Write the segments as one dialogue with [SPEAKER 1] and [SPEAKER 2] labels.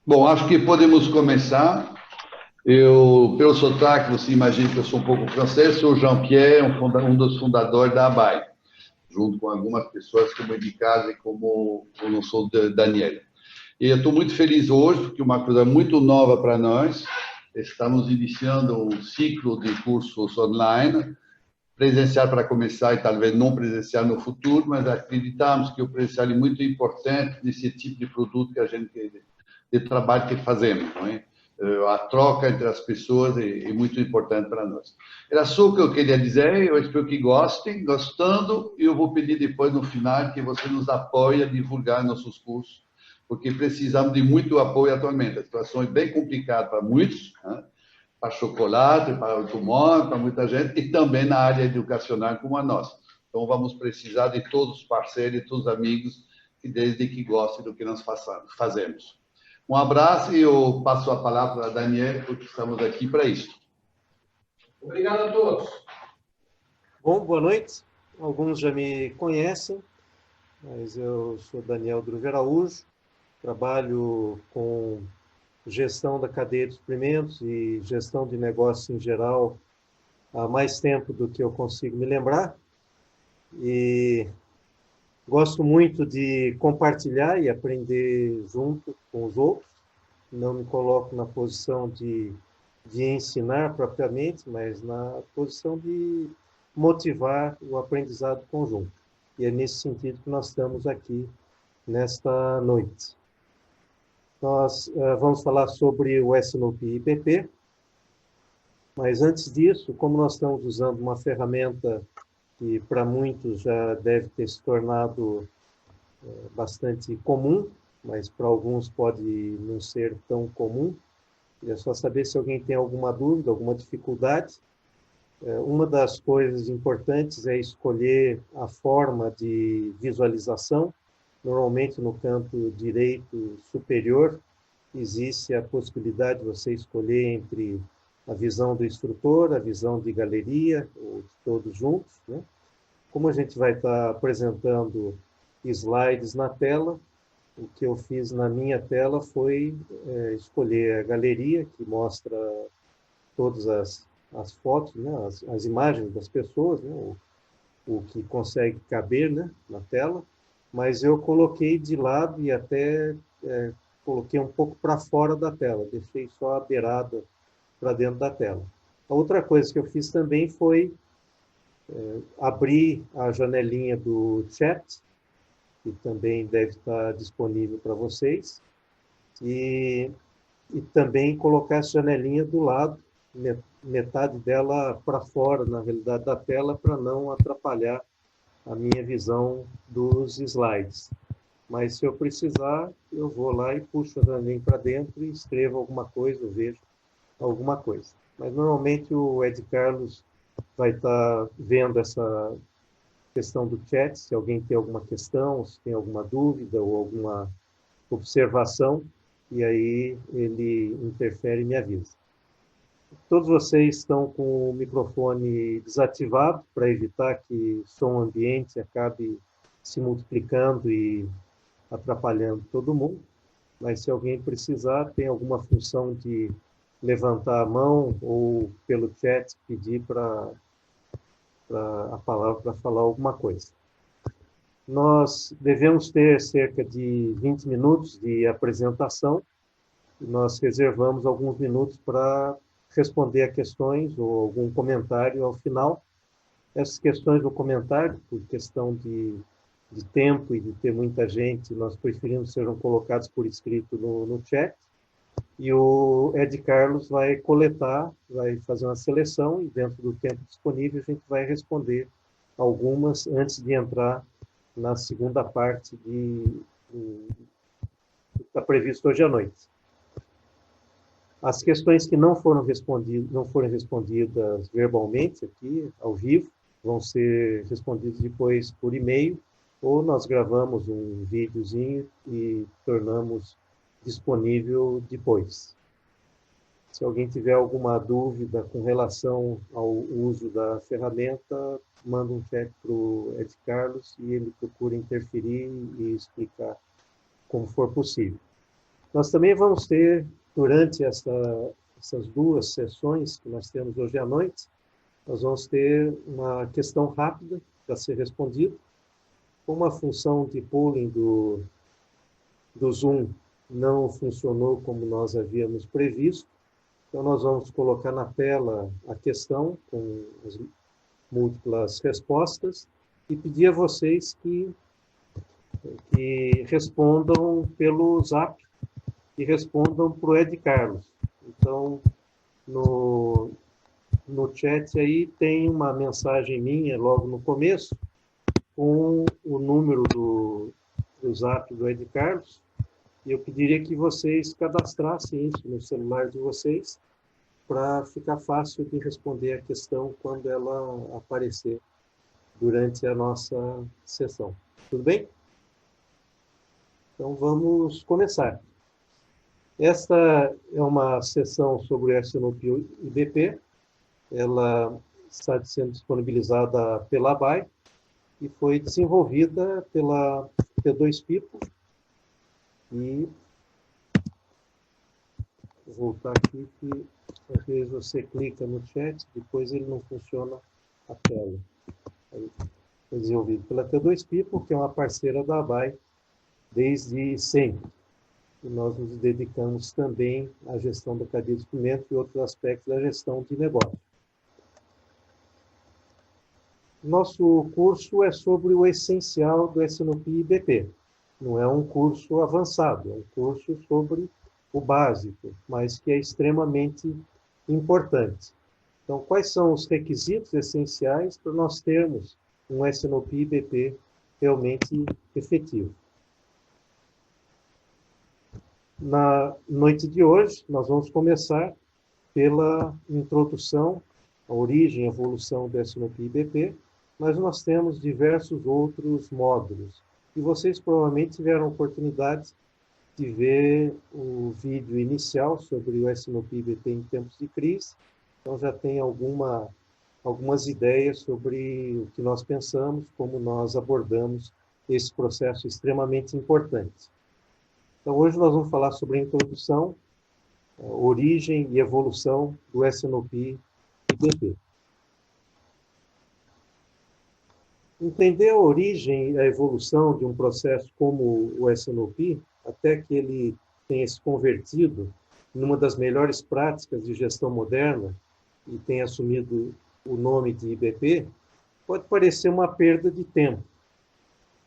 [SPEAKER 1] Bom, acho que podemos começar. Pelo sotaque, você imagina que eu sou um pouco francês, sou Jean-Pierre, um dos fundadores da ABAI, junto com algumas pessoas como é de casa e como eu sou Daniel. E eu estou muito feliz hoje, porque é uma coisa muito nova para nós. Estamos iniciando um ciclo de cursos online, presencial para começar e talvez não presencial no futuro, mas acreditamos que o presencial é muito importante nesse tipo de produto que a gente, de trabalho que fazemos, não é? A troca entre as pessoas é muito importante para nós. Era só o que eu queria dizer, eu espero que gostem, gostando, e eu vou pedir depois no final que você nos apoie a divulgar nossos cursos, porque precisamos de muito apoio atualmente. A situação é bem complicada para muitos, né? Para chocolate, para automóvel, para muita gente, e também na área educacional como a nossa. Então, vamos precisar de todos os parceiros e todos os amigos, que desde que gostem do que nós fazemos. Um abraço e eu passo a palavra para a Daniel, porque estamos aqui para isso.
[SPEAKER 2] Obrigado a todos.
[SPEAKER 3] Bom, boa noite. Alguns já me conhecem, mas eu sou Daniel Druve Araújo, trabalho com gestão da cadeia de suprimentos e gestão de negócios em geral há mais tempo do que eu consigo me lembrar. E gosto muito de compartilhar e aprender junto com os outros. Não me coloco na posição de ensinar propriamente, mas na posição de motivar o aprendizado conjunto. E é nesse sentido que nós estamos aqui nesta noite. Nós vamos falar sobre o S&OP IPP, mas antes disso, como nós estamos usando uma ferramenta que para muitos já deve ter se tornado bastante comum, mas para alguns pode não ser tão comum, é só saber se alguém tem alguma dúvida, alguma dificuldade. Uma das coisas importantes é escolher a forma de visualização. Normalmente, no canto direito superior, existe a possibilidade de você escolher entre a visão do instrutor, a visão de galeria, ou de todos juntos, né? Como a gente vai estar apresentando slides na tela, o que eu fiz na minha tela foi escolher a galeria, que mostra todas as fotos, né, as imagens das pessoas, né, o que consegue caber, né, na tela, mas eu coloquei de lado e até coloquei um pouco para fora da tela, deixei só a beirada para dentro da tela. A outra coisa que eu fiz também foi abrir a janelinha do chat, que também deve estar disponível para vocês, e também colocar essa janelinha do lado, metade dela para fora, na realidade, da tela, para não atrapalhar a minha visão dos slides. Mas, se eu precisar, eu vou lá e puxo a janelinha para dentro e escrevo alguma coisa, eu vejo alguma coisa. Mas, normalmente, o Ed Carlos vai estar vendo essa questão do chat, se alguém tem alguma questão, se tem alguma dúvida ou alguma observação, e aí ele interfere e me avisa. Todos vocês estão com o microfone desativado para evitar que som ambiente acabe se multiplicando e atrapalhando todo mundo, mas se alguém precisar, tem alguma função de levantar a mão ou pelo chat pedir a palavra para falar alguma coisa. Nós devemos ter cerca de 20 minutos de apresentação e nós reservamos alguns minutos para responder a questões ou algum comentário ao final. Essas questões do comentário, por questão de tempo e de ter muita gente, nós preferimos sejam colocados por escrito no chat. E o Ed Carlos vai coletar, vai fazer uma seleção e dentro do tempo disponível a gente vai responder algumas antes de entrar na segunda parte que está previsto hoje à noite. As questões que não foram respondidas verbalmente aqui, ao vivo, vão ser respondidas depois por e-mail, ou nós gravamos um videozinho e tornamos disponível depois. Se alguém tiver alguma dúvida com relação ao uso da ferramenta, manda um chat para o Ed Carlos e ele procura interferir e explicar como for possível. Nós também vamos ter, durante essas duas sessões que nós temos hoje à noite, nós vamos ter uma questão rápida para ser respondida. Como a função de polling do Zoom não funcionou como nós havíamos previsto, então nós vamos colocar na tela a questão com as múltiplas respostas e pedir a vocês que respondam pelo Zap e respondam para o Ed Carlos. Então, no chat aí tem uma mensagem minha logo no começo, com o número do Zap do Ed Carlos, e eu pediria que vocês cadastrassem isso no celular de vocês, para ficar fácil de responder a questão quando ela aparecer durante a nossa sessão. Tudo bem? Então, vamos começar. Esta é uma sessão sobre o S&P IBP. Ela está sendo disponibilizada pela ABAI e foi desenvolvida pela T2People. E vou voltar aqui que às vezes você clica no chat, depois ele não funciona a tela. Aí, foi desenvolvido pela T2People, que é uma parceira da ABAI desde sempre. E nós nos dedicamos também à gestão da cadeia de suprimento e outros aspectos da gestão de negócio. Nosso curso é sobre o essencial do S&P IBP. Não é um curso avançado, é um curso sobre o básico, mas que é extremamente importante. Então, quais são os requisitos essenciais para nós termos um S&P IBP realmente efetivo? Na noite de hoje, nós vamos começar pela introdução, a origem e evolução do S&P IBP, mas nós temos diversos outros módulos. E vocês provavelmente tiveram a oportunidade de ver o vídeo inicial sobre o S&P IBP em tempos de crise. Então, já tem algumas ideias sobre o que nós pensamos, como nós abordamos esse processo extremamente importante. Então, hoje nós vamos falar sobre a introdução, a origem e evolução do S&P IBP. Entender a origem e a evolução de um processo como o S&P, até que ele tenha se convertido numa das melhores práticas de gestão moderna e tenha assumido o nome de IBP, pode parecer uma perda de tempo.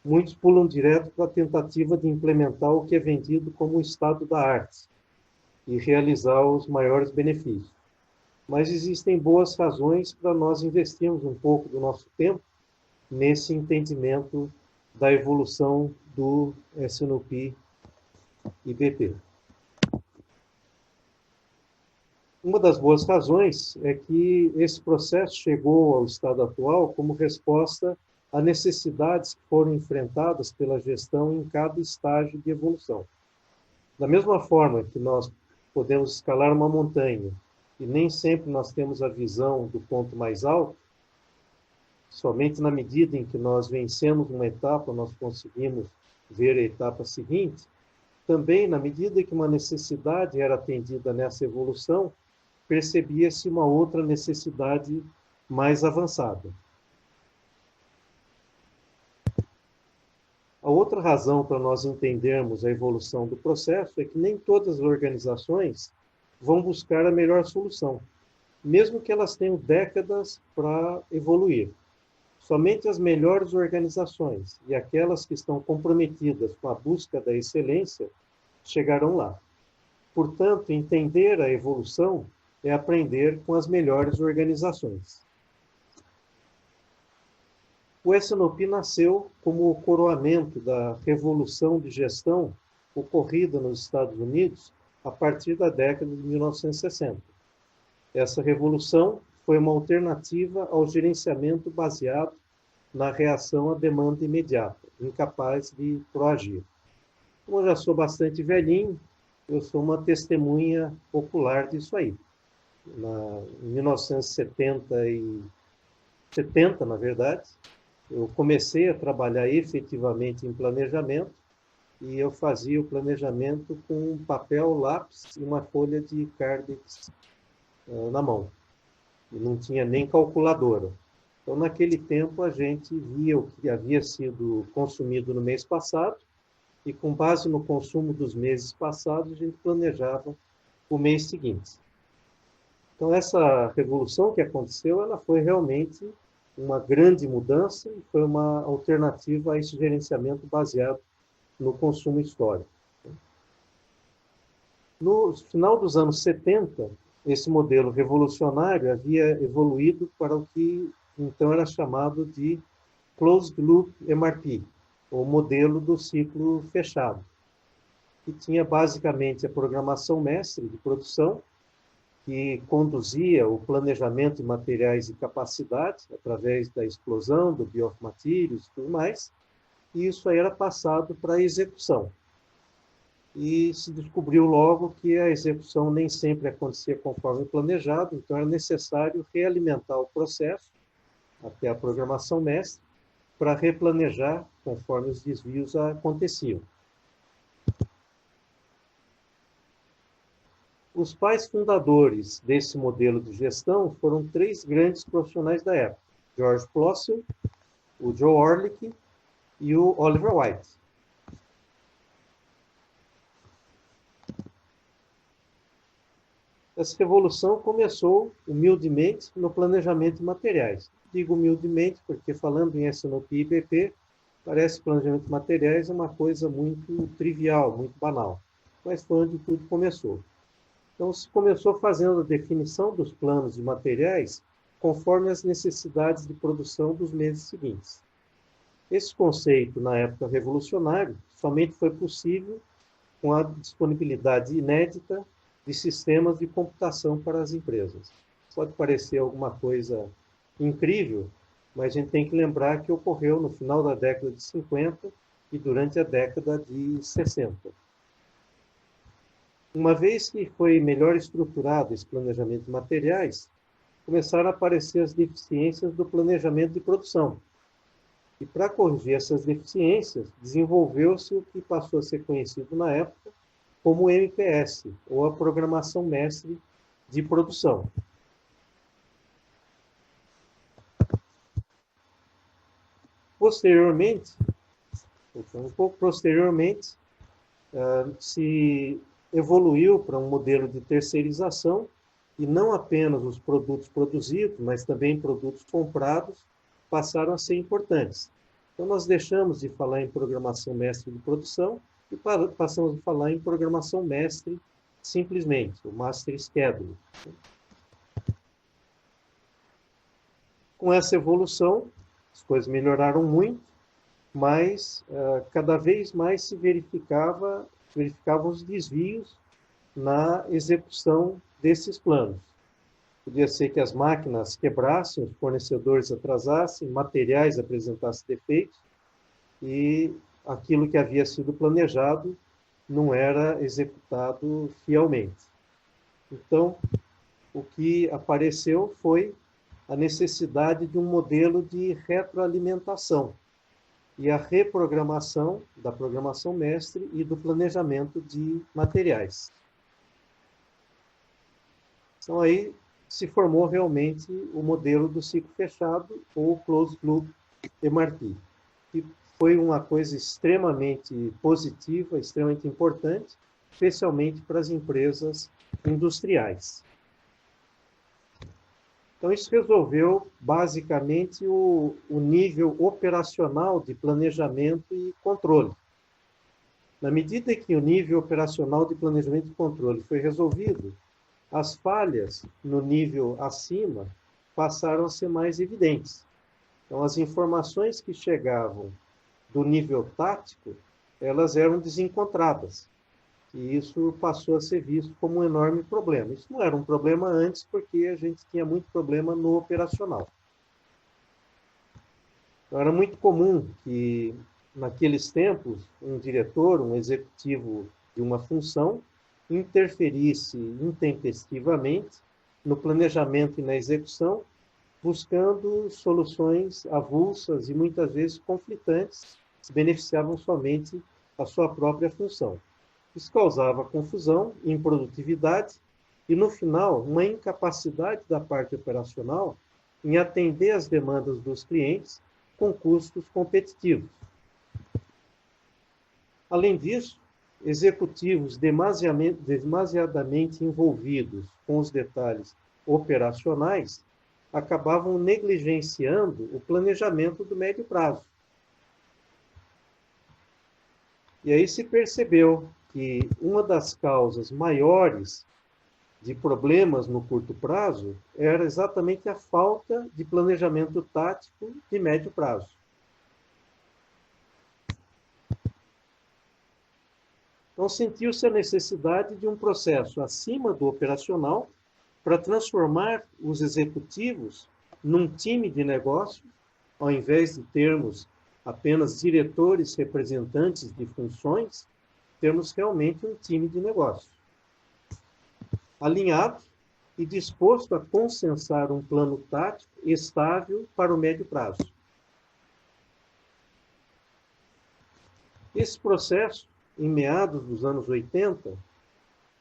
[SPEAKER 3] Muitos pulam direto para a tentativa de implementar o que é vendido como o estado da arte e realizar os maiores benefícios. Mas existem boas razões para nós investirmos um pouco do nosso tempo nesse entendimento da evolução do S&P IBP. Uma das boas razões é que esse processo chegou ao estado atual como resposta a necessidades que foram enfrentadas pela gestão em cada estágio de evolução. Da mesma forma que nós podemos escalar uma montanha e nem sempre nós temos a visão do ponto mais alto, somente na medida em que nós vencemos uma etapa, nós conseguimos ver a etapa seguinte. Também, na medida que uma necessidade era atendida nessa evolução, percebia-se uma outra necessidade mais avançada. A outra razão para nós entendermos a evolução do processo é que nem todas as organizações vão buscar a melhor solução, mesmo que elas tenham décadas para evoluir. Somente as melhores organizações e aquelas que estão comprometidas com a busca da excelência chegarão lá. Portanto, entender a evolução é aprender com as melhores organizações. O S&P nasceu como o coroamento da revolução de gestão ocorrida nos Estados Unidos a partir da década de 1960. Essa revolução foi uma alternativa ao gerenciamento baseado na reação à demanda imediata, incapaz de proagir. Como eu já sou bastante velhinho, eu sou uma testemunha ocular disso aí. Em 1970, na verdade, eu comecei a trabalhar efetivamente em planejamento e eu fazia o planejamento com um papel, lápis e uma folha de cardex na mão. E não tinha nem calculadora. Então, naquele tempo, a gente via o que havia sido consumido no mês passado e, com base no consumo dos meses passados, a gente planejava o mês seguinte. Então, essa revolução que aconteceu, ela foi realmente uma grande mudança e foi uma alternativa a esse gerenciamento baseado no consumo histórico. No final dos anos 70, esse modelo revolucionário havia evoluído para o que então era chamado de Closed Loop MRP, o modelo do ciclo fechado, que tinha basicamente a programação mestre de produção, que conduzia o planejamento de materiais e capacidade através da explosão do Bill of Materials e tudo mais, e isso aí era passado para a execução. E se descobriu logo que a execução nem sempre acontecia conforme planejado, então era necessário realimentar o processo até a programação mestre para replanejar conforme os desvios aconteciam. Os pais fundadores desse modelo de gestão foram três grandes profissionais da época: George Plossel, o Joe Orlick e o Oliver White. Essa revolução começou humildemente no planejamento de materiais. Digo humildemente porque, falando em S&OP e IBP, parece que planejamento de materiais é uma coisa muito trivial, muito banal. Mas foi onde tudo começou. Então, se começou fazendo a definição dos planos de materiais conforme as necessidades de produção dos meses seguintes. Esse conceito, na época revolucionário, somente foi possível com a disponibilidade inédita de sistemas de computação para as empresas. Pode parecer alguma coisa incrível, mas a gente tem que lembrar que ocorreu no final da década de 50 e durante a década de 60. Uma vez que foi melhor estruturado esse planejamento de materiais, começaram a aparecer as deficiências do planejamento de produção. E para corrigir essas deficiências, desenvolveu-se o que passou a ser conhecido na época como o MPS, ou a Programação Mestre de Produção. Posteriormente, se evoluiu para um modelo de terceirização e não apenas os produtos produzidos, mas também produtos comprados passaram a ser importantes. Então, nós deixamos de falar em programação mestre de produção e passamos a falar em programação mestre simplesmente, o Master Schedule. Com essa evolução, as coisas melhoraram muito, mas cada vez mais se verificavam os desvios na execução desses planos. Podia ser que as máquinas quebrassem, os fornecedores atrasassem, materiais apresentassem defeitos e aquilo que havia sido planejado não era executado fielmente. Então, o que apareceu foi a necessidade de um modelo de retroalimentação e a reprogramação da programação mestre e do planejamento de materiais. Então, aí se formou realmente o modelo do ciclo fechado, ou Closed Loop MRP, que foi uma coisa extremamente positiva, extremamente importante, especialmente para as empresas industriais. Então, isso resolveu, basicamente, o nível operacional de planejamento e controle. Na medida que o nível operacional de planejamento e controle foi resolvido, as falhas no nível acima passaram a ser mais evidentes. Então, as informações que chegavam do nível tático, elas eram desencontradas. E isso passou a ser visto como um enorme problema. Isso não era um problema antes, porque a gente tinha muito problema no operacional. Então, era muito comum que, naqueles tempos, um diretor, um executivo de uma função, interferisse intempestivamente no planejamento e na execução, buscando soluções avulsas e muitas vezes conflitantes, que beneficiavam somente a sua própria função. Isso causava confusão, improdutividade e, no final, uma incapacidade da parte operacional em atender às demandas dos clientes com custos competitivos. Além disso, executivos demasiadamente envolvidos com os detalhes operacionais acabavam negligenciando o planejamento do médio prazo. E aí se percebeu que uma das causas maiores de problemas no curto prazo era exatamente a falta de planejamento tático de médio prazo. Então, sentiu-se a necessidade de um processo acima do operacional para transformar os executivos num time de negócio, ao invés de termos apenas diretores representantes de funções, termos realmente um time de negócio, alinhado e disposto a consensar um plano tático estável para o médio prazo. Esse processo, em meados dos anos 80,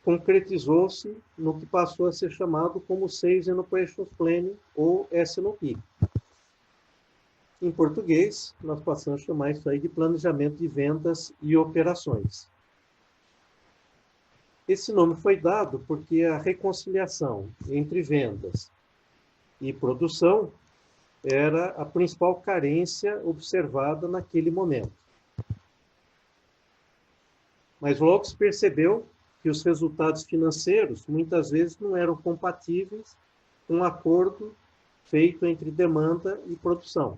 [SPEAKER 3] concretizou-se no que passou a ser chamado como Sales and Operations Planning, ou S&OP. Em português, nós passamos a chamar isso aí de planejamento de vendas e operações. Esse nome foi dado porque a reconciliação entre vendas e produção era a principal carência observada naquele momento. Mas logo se percebeu que os resultados financeiros muitas vezes não eram compatíveis com um acordo feito entre demanda e produção.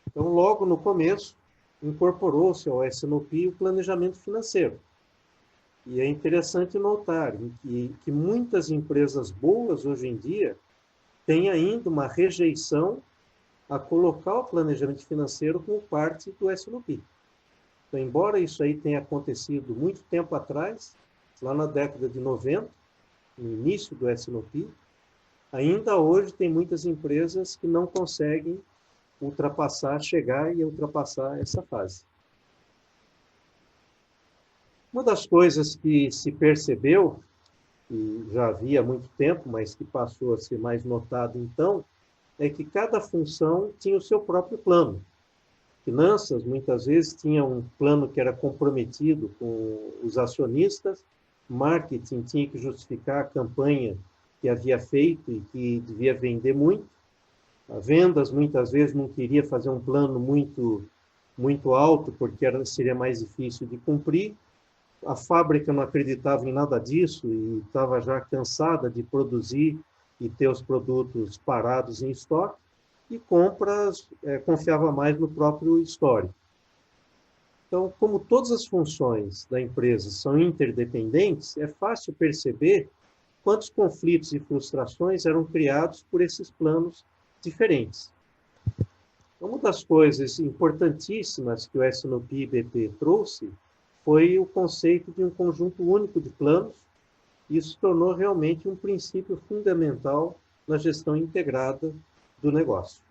[SPEAKER 3] Então, logo no começo, incorporou-se ao S&OP o planejamento financeiro. E é interessante notar que muitas empresas boas hoje em dia têm ainda uma rejeição a colocar o planejamento financeiro como parte do S&OP. Então, embora isso aí tenha acontecido muito tempo atrás, lá na década de 90, no início do S&OP, ainda hoje tem muitas empresas que não conseguem chegar e ultrapassar essa fase. Uma das coisas que se percebeu, e já havia há muito tempo, mas que passou a ser mais notado então, é que cada função tinha o seu próprio plano. Finanças, muitas vezes, tinha um plano que era comprometido com os acionistas, marketing tinha que justificar a campanha que havia feito e que devia vender muito, a vendas, muitas vezes, não queria fazer um plano muito alto, porque seria mais difícil de cumprir, a fábrica não acreditava em nada disso e estava já cansada de produzir e ter os produtos parados em estoque, e compras confiava mais no próprio histórico. Então, como todas as funções da empresa são interdependentes, é fácil perceber quantos conflitos e frustrações eram criados por esses planos diferentes. Uma das coisas importantíssimas que o S&OP BP trouxe foi o conceito de um conjunto único de planos. Isso tornou realmente um princípio fundamental na gestão integrada do negócio.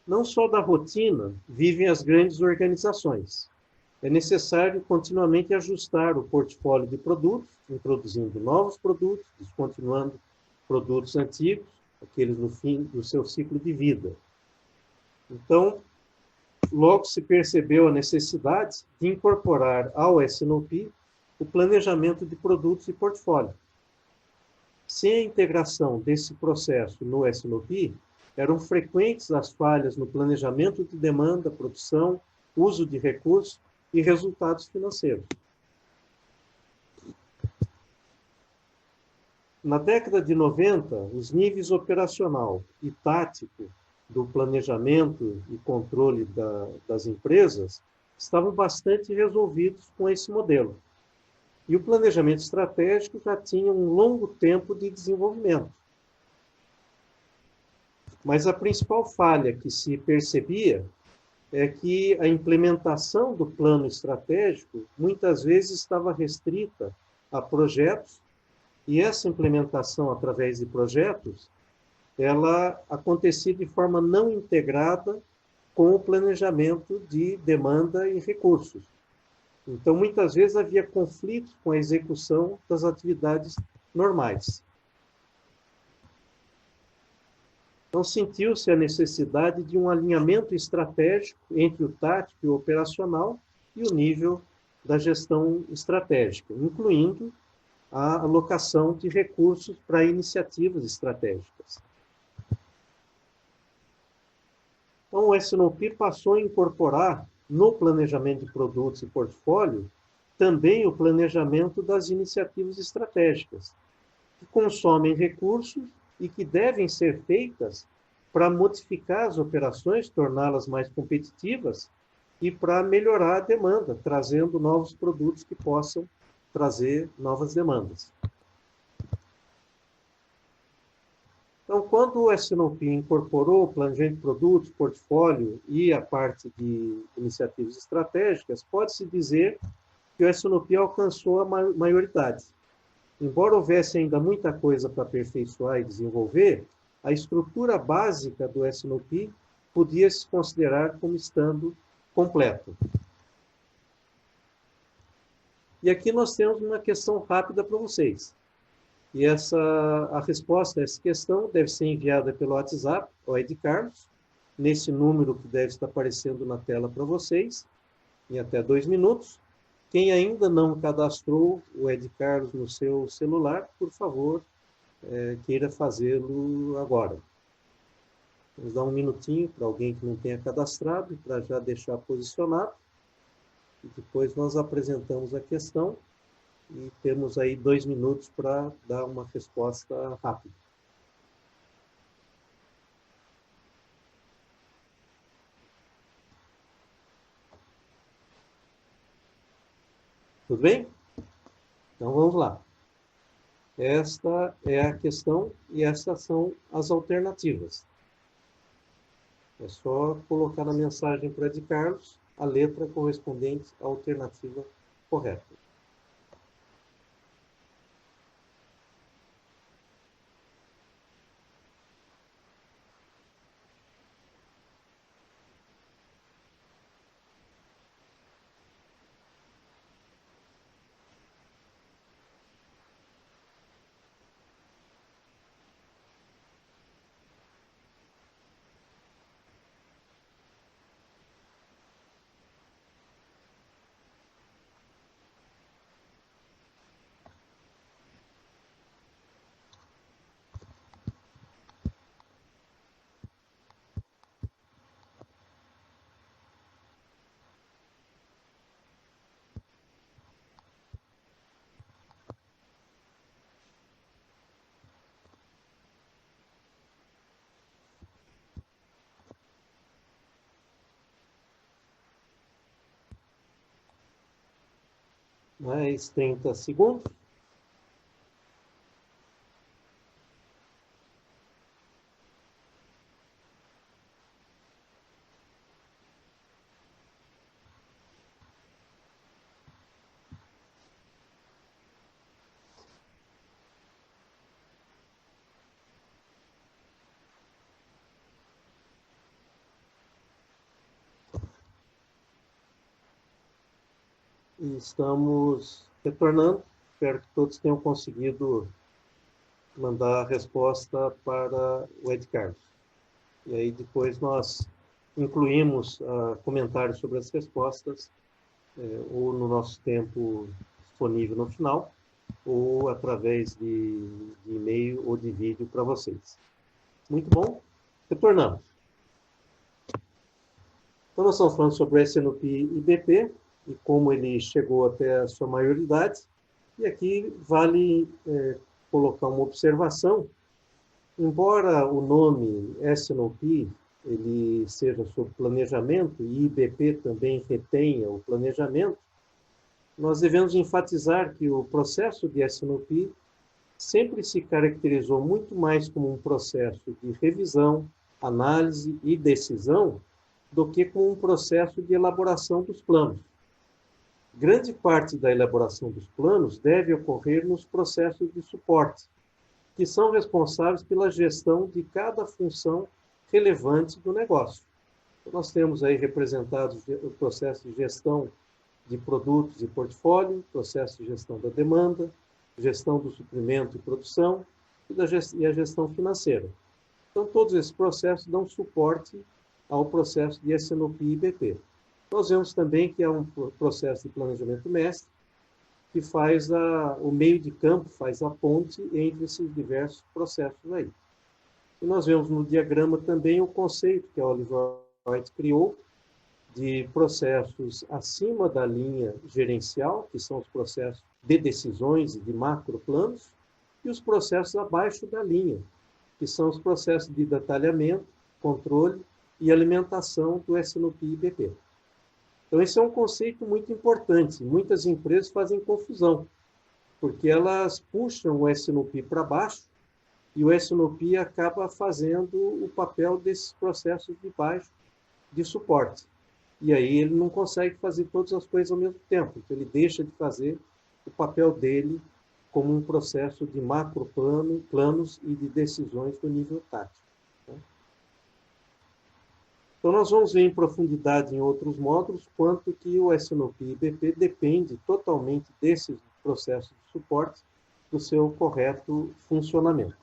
[SPEAKER 3] Não só da rotina vivem as grandes organizações. É necessário continuamente ajustar o portfólio de produtos, introduzindo novos produtos, descontinuando produtos antigos, aqueles no fim do seu ciclo de vida. Então, logo se percebeu a necessidade de incorporar ao S&OP o planejamento de produtos e portfólio. Sem a integração desse processo no S&OP, eram frequentes as falhas no planejamento de demanda, produção, uso de recursos e resultados financeiros. Na década de 90, os níveis operacional e tático do planejamento e controle das empresas estavam bastante resolvidos com esse modelo. E o planejamento estratégico já tinha um longo tempo de desenvolvimento. Mas a principal falha que se percebia é que a implementação do plano estratégico muitas vezes estava restrita a projetos, e essa implementação através de projetos ela acontecia de forma não integrada com o planejamento de demanda e recursos. Então, muitas vezes havia conflitos com a execução das atividades normais. Então, sentiu-se a necessidade de um alinhamento estratégico entre o tático e o operacional e o nível da gestão estratégica, incluindo a alocação de recursos para iniciativas estratégicas. Então, o S&OP passou a incorporar no planejamento de produtos e portfólio também o planejamento das iniciativas estratégicas, que consomem recursos e que devem ser feitas para modificar as operações, torná-las mais competitivas e para melhorar a demanda, trazendo novos produtos que possam trazer novas demandas. Então, quando o S&OP incorporou o planejamento de produtos, portfólio e a parte de iniciativas estratégicas, pode-se dizer que o S&OP alcançou a maioridade. Embora houvesse ainda muita coisa para aperfeiçoar e desenvolver, a estrutura básica do S&OP podia se considerar como estando completa. E aqui nós temos uma questão rápida para vocês. E a resposta a essa questão deve ser enviada pelo WhatsApp ao Ed Carlos, nesse número que deve estar aparecendo na tela para vocês, em até 2 minutos. Quem ainda não cadastrou o Ed Carlos no seu celular, por favor, queira fazê-lo agora. Vamos dar um minutinho para alguém que não tenha cadastrado, para já deixar posicionado. E depois nós apresentamos a questão e temos aí 2 minutos para dar uma resposta rápida. Tudo bem? Então vamos lá. Esta é a questão e estas são as alternativas. É só colocar na mensagem para Ed Carlos a letra correspondente à alternativa correta. Mais 30 segundos. E estamos retornando. Espero que todos tenham conseguido mandar a resposta para o Ed Carlos. E aí depois nós incluímos comentários sobre as respostas, ou no nosso tempo disponível no final, ou através de e-mail ou de vídeo para vocês. Muito bom. Retornamos. Então nós estamos falando sobre o S&OP IBP, e como ele chegou até a sua maioridade. E aqui vale colocar uma observação. Embora o nome S&OP ele seja sobre planejamento e IBP também retenha o planejamento, nós devemos enfatizar que o processo de S&OP sempre se caracterizou muito mais como um processo de revisão, análise e decisão do que como um processo de elaboração dos planos. Grande parte da elaboração dos planos deve ocorrer nos processos de suporte, que são responsáveis pela gestão de cada função relevante do negócio. Então, nós temos aí representados o processo de gestão de produtos e portfólio, processo de gestão da demanda, gestão do suprimento e produção e a gestão financeira. Então, todos esses processos dão suporte ao processo de S&OP e BP. Nós vemos também que há um processo de planejamento mestre que faz o meio de campo, faz a ponte entre esses diversos processos aí. E nós vemos no diagrama também o conceito que a Oliver White criou de processos acima da linha gerencial, que são os processos de decisões e de macroplanos, e os processos abaixo da linha, que são os processos de detalhamento, controle e alimentação do S&OP e BP. Então, esse é um conceito muito importante. Muitas empresas fazem confusão, porque elas puxam o S&OP para baixo e o S&OP acaba fazendo o papel desses processos de baixo de suporte. E aí ele não consegue fazer todas as coisas ao mesmo tempo. Então, ele deixa de fazer o papel dele como um processo de macroplanos e de decisões do nível tático. Então, nós vamos ver em profundidade em outros módulos quanto que o S&OP e BP depende totalmente desses processos de suporte do seu correto funcionamento.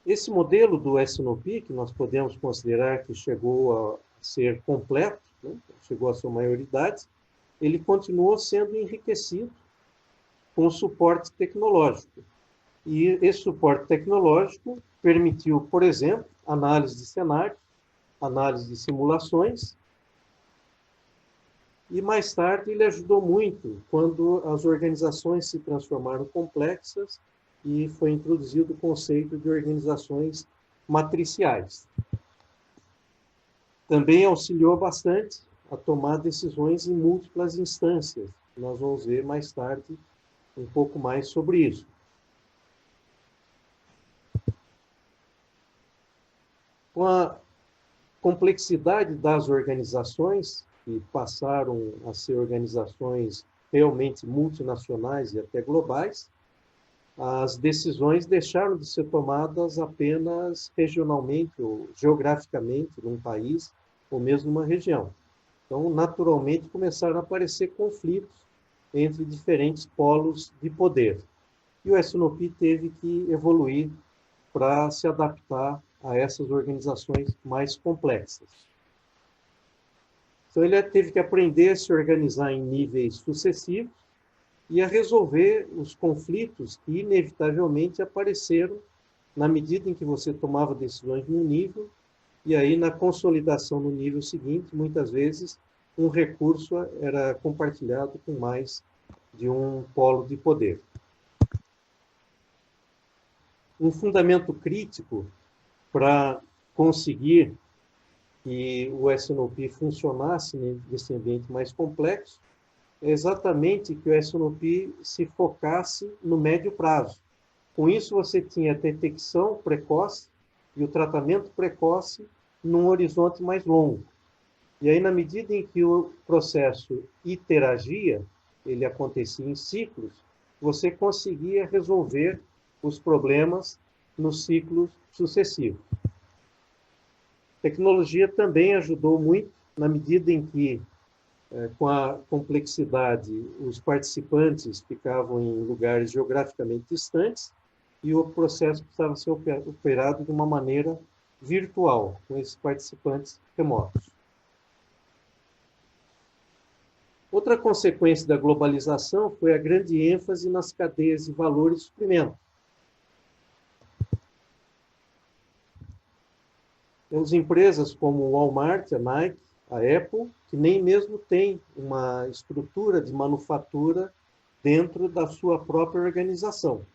[SPEAKER 3] Esse modelo do S&OP, que nós podemos considerar que chegou a ser completo, né, chegou à sua maioridade, ele continuou sendo enriquecido com o suporte tecnológico. E esse suporte tecnológico permitiu, por exemplo, análise de cenários, análise de simulações, e mais tarde ele ajudou muito quando as organizações se transformaram complexas e foi introduzido o conceito de organizações matriciais. Também auxiliou bastante a tomar decisões em múltiplas instâncias. Nós vamos ver mais tarde um pouco mais sobre isso. Com a complexidade das organizações, que passaram a ser organizações realmente multinacionais e até globais, as decisões deixaram de ser tomadas apenas regionalmente ou geograficamente num país ou mesmo numa região. Então, naturalmente, começaram a aparecer conflitos entre diferentes polos de poder. E o S&OP teve que evoluir para se adaptar a essas organizações mais complexas. Então, ele teve que aprender a se organizar em níveis sucessivos e a resolver os conflitos que, inevitavelmente, apareceram na medida em que você tomava decisões num nível, e aí, na consolidação no nível seguinte, muitas vezes, um recurso era compartilhado com mais de um polo de poder. Um fundamento crítico para conseguir que o S&OP funcionasse nesse ambiente mais complexo é exatamente que o S&OP se focasse no médio prazo. Com isso, você tinha a detecção precoce e o tratamento precoce num horizonte mais longo. E aí, na medida em que o processo interagia, ele acontecia em ciclos, você conseguia resolver os problemas nos ciclos sucessivos. A tecnologia também ajudou muito, na medida em que, com a complexidade, os participantes ficavam em lugares geograficamente distantes e o processo precisava ser operado de uma maneira virtual, com esses participantes remotos. Outra consequência da globalização foi a grande ênfase nas cadeias de valor e suprimento. Temos empresas como o Walmart, a Nike, a Apple, que nem mesmo têm uma estrutura de manufatura dentro da sua própria organização.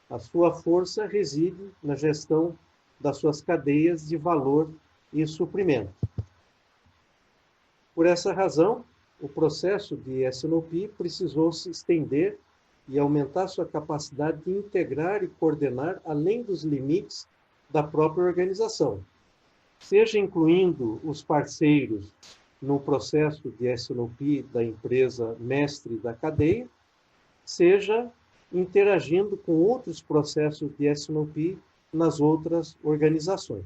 [SPEAKER 3] A sua força reside na gestão das suas cadeias de valor e suprimento. Por essa razão, o processo de S&OP precisou se estender e aumentar sua capacidade de integrar e coordenar além dos limites da própria organização, seja incluindo os parceiros no processo de S&OP da empresa mestre da cadeia, seja interagindo com outros processos de S&OP nas outras organizações.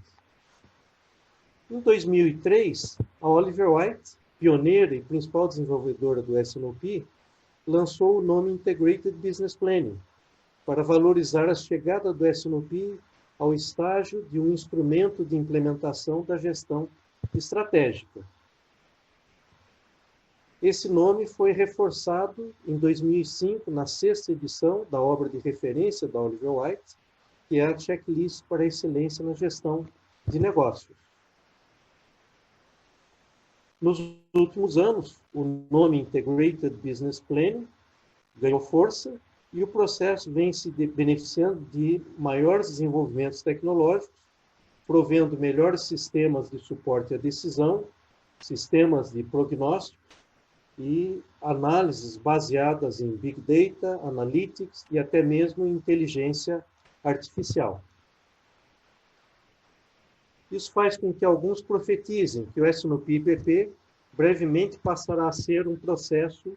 [SPEAKER 3] Em 2003, a Oliver White, pioneira e principal desenvolvedora do S&OP, lançou o nome Integrated Business Planning, para valorizar a chegada do S&OP ao estágio de um instrumento de implementação da gestão estratégica. Esse nome foi reforçado em 2005, na 6ª edição da obra de referência da Oliver White, que é a Checklist para a Excelência na Gestão de Negócios. Nos últimos anos, o nome Integrated Business Planning ganhou força e o processo vem se beneficiando de maiores desenvolvimentos tecnológicos, provendo melhores sistemas de suporte à decisão, sistemas de prognóstico e análises baseadas em Big Data, Analytics e até mesmo inteligência artificial. Isso faz com que alguns profetizem que o S&OP IBP brevemente passará a ser um processo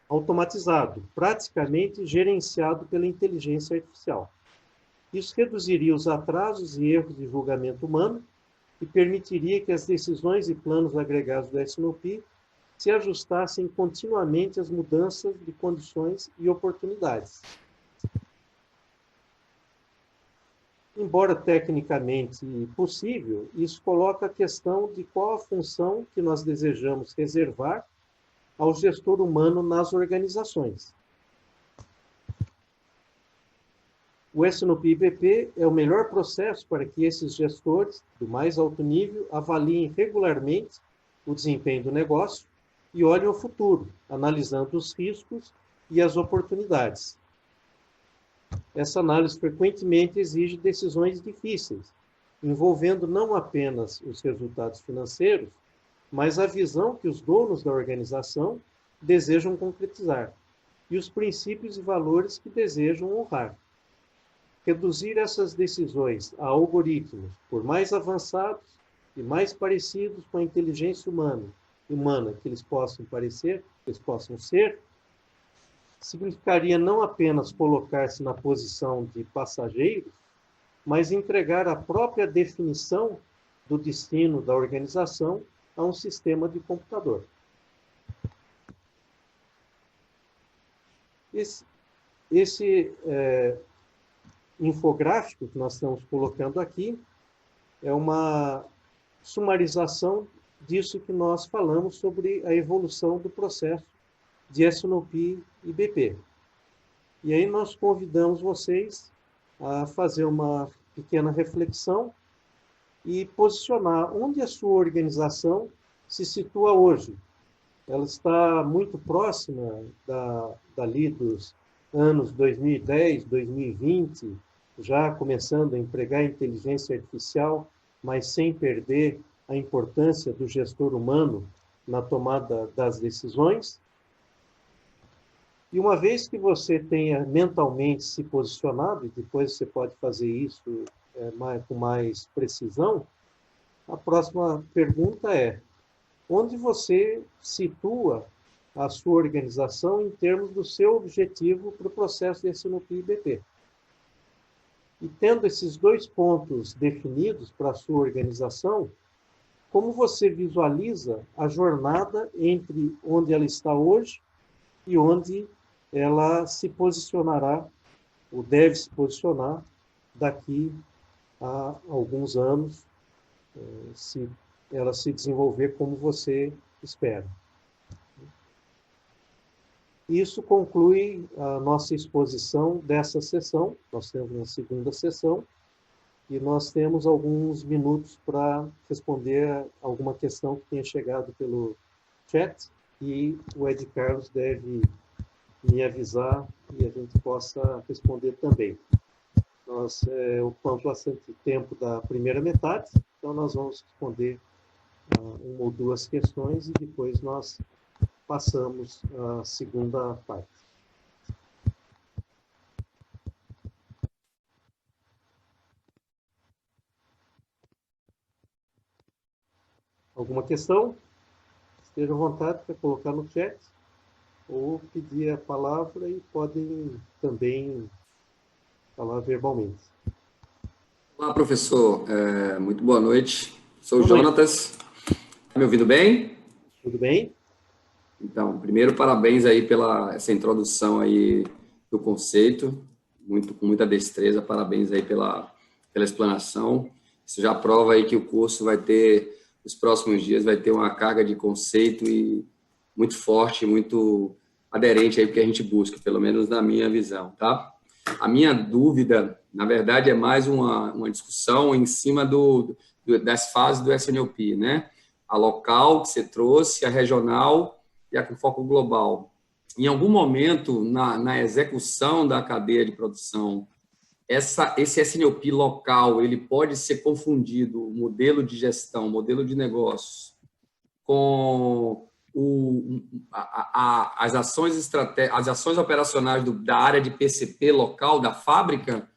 [SPEAKER 3] automatizado, praticamente gerenciado pela inteligência artificial. Isso reduziria os atrasos e erros de julgamento humano e permitiria que as decisões e planos agregados do S&OP se ajustassem continuamente às mudanças de condições e oportunidades. Embora tecnicamente possível, isso coloca a questão de qual a função que nós desejamos reservar ao gestor humano nas organizações. O S&OP IBP é o melhor processo para que esses gestores, do mais alto nível, avaliem regularmente o desempenho do negócio e olhem ao futuro, analisando os riscos e as oportunidades. Essa análise frequentemente exige decisões difíceis, envolvendo não apenas os resultados financeiros, mas a visão que os donos da organização desejam concretizar e os princípios e valores que desejam honrar. Reduzir essas decisões a algoritmos, por mais avançados e mais parecidos com a inteligência humana que eles possam parecer, que eles possam ser, significaria não apenas colocar-se na posição de passageiros, mas entregar a própria definição do destino da organização a um sistema de computador. Esse infográfico que nós estamos colocando aqui é uma sumarização disso que nós falamos sobre a evolução do processo de S&OP e BP. E aí nós convidamos vocês a fazer uma pequena reflexão e posicionar onde a sua organização se situa hoje. Ela está muito próxima dali dos anos 2010, 2020, já começando a empregar inteligência artificial, mas sem perder a importância do gestor humano na tomada das decisões. E uma vez que você tenha mentalmente se posicionado, e depois você pode fazer isso com mais precisão, a próxima pergunta é: onde você situa a sua organização em termos do seu objetivo para o processo de S&OP IBP? E tendo esses dois pontos definidos para a sua organização, como você visualiza a jornada entre onde ela está hoje e onde ela se posicionará, ou deve se posicionar, daqui a alguns anos, se ela se desenvolver como você espera. Isso conclui a nossa exposição dessa sessão. Nós temos uma segunda sessão e nós temos alguns minutos para responder alguma questão que tenha chegado pelo chat e o Ed Carlos deve me avisar e a gente possa responder também. Nós ocupamos bastante tempo da primeira metade, então nós vamos responder uma ou duas questões e depois nós passamos à segunda parte. Alguma questão? Esteja à vontade para colocar no chat ou pedir a palavra e podem também falar verbalmente.
[SPEAKER 4] Olá, professor. Muito boa noite. Sou o
[SPEAKER 3] Boa noite.
[SPEAKER 4] Jonatas. Está me ouvindo bem?
[SPEAKER 3] Tudo bem?
[SPEAKER 4] Então, primeiro, parabéns aí pela essa introdução aí do conceito, com muita destreza. Parabéns aí pela explanação. Isso já prova aí que o curso vai ter, nos próximos dias, vai ter uma carga de conceito e muito forte, muito aderente aí porque a gente busca, pelo menos na minha visão, tá? A minha dúvida, na verdade, é mais uma discussão em cima das fases do SNOP, né? A local, que você trouxe, a regional e a com foco global. Em algum momento, na execução da cadeia de produção, esse SNOP local, ele pode ser confundido, o modelo de gestão, modelo de negócios, com as ações operacionais da área de PCP local, da fábrica,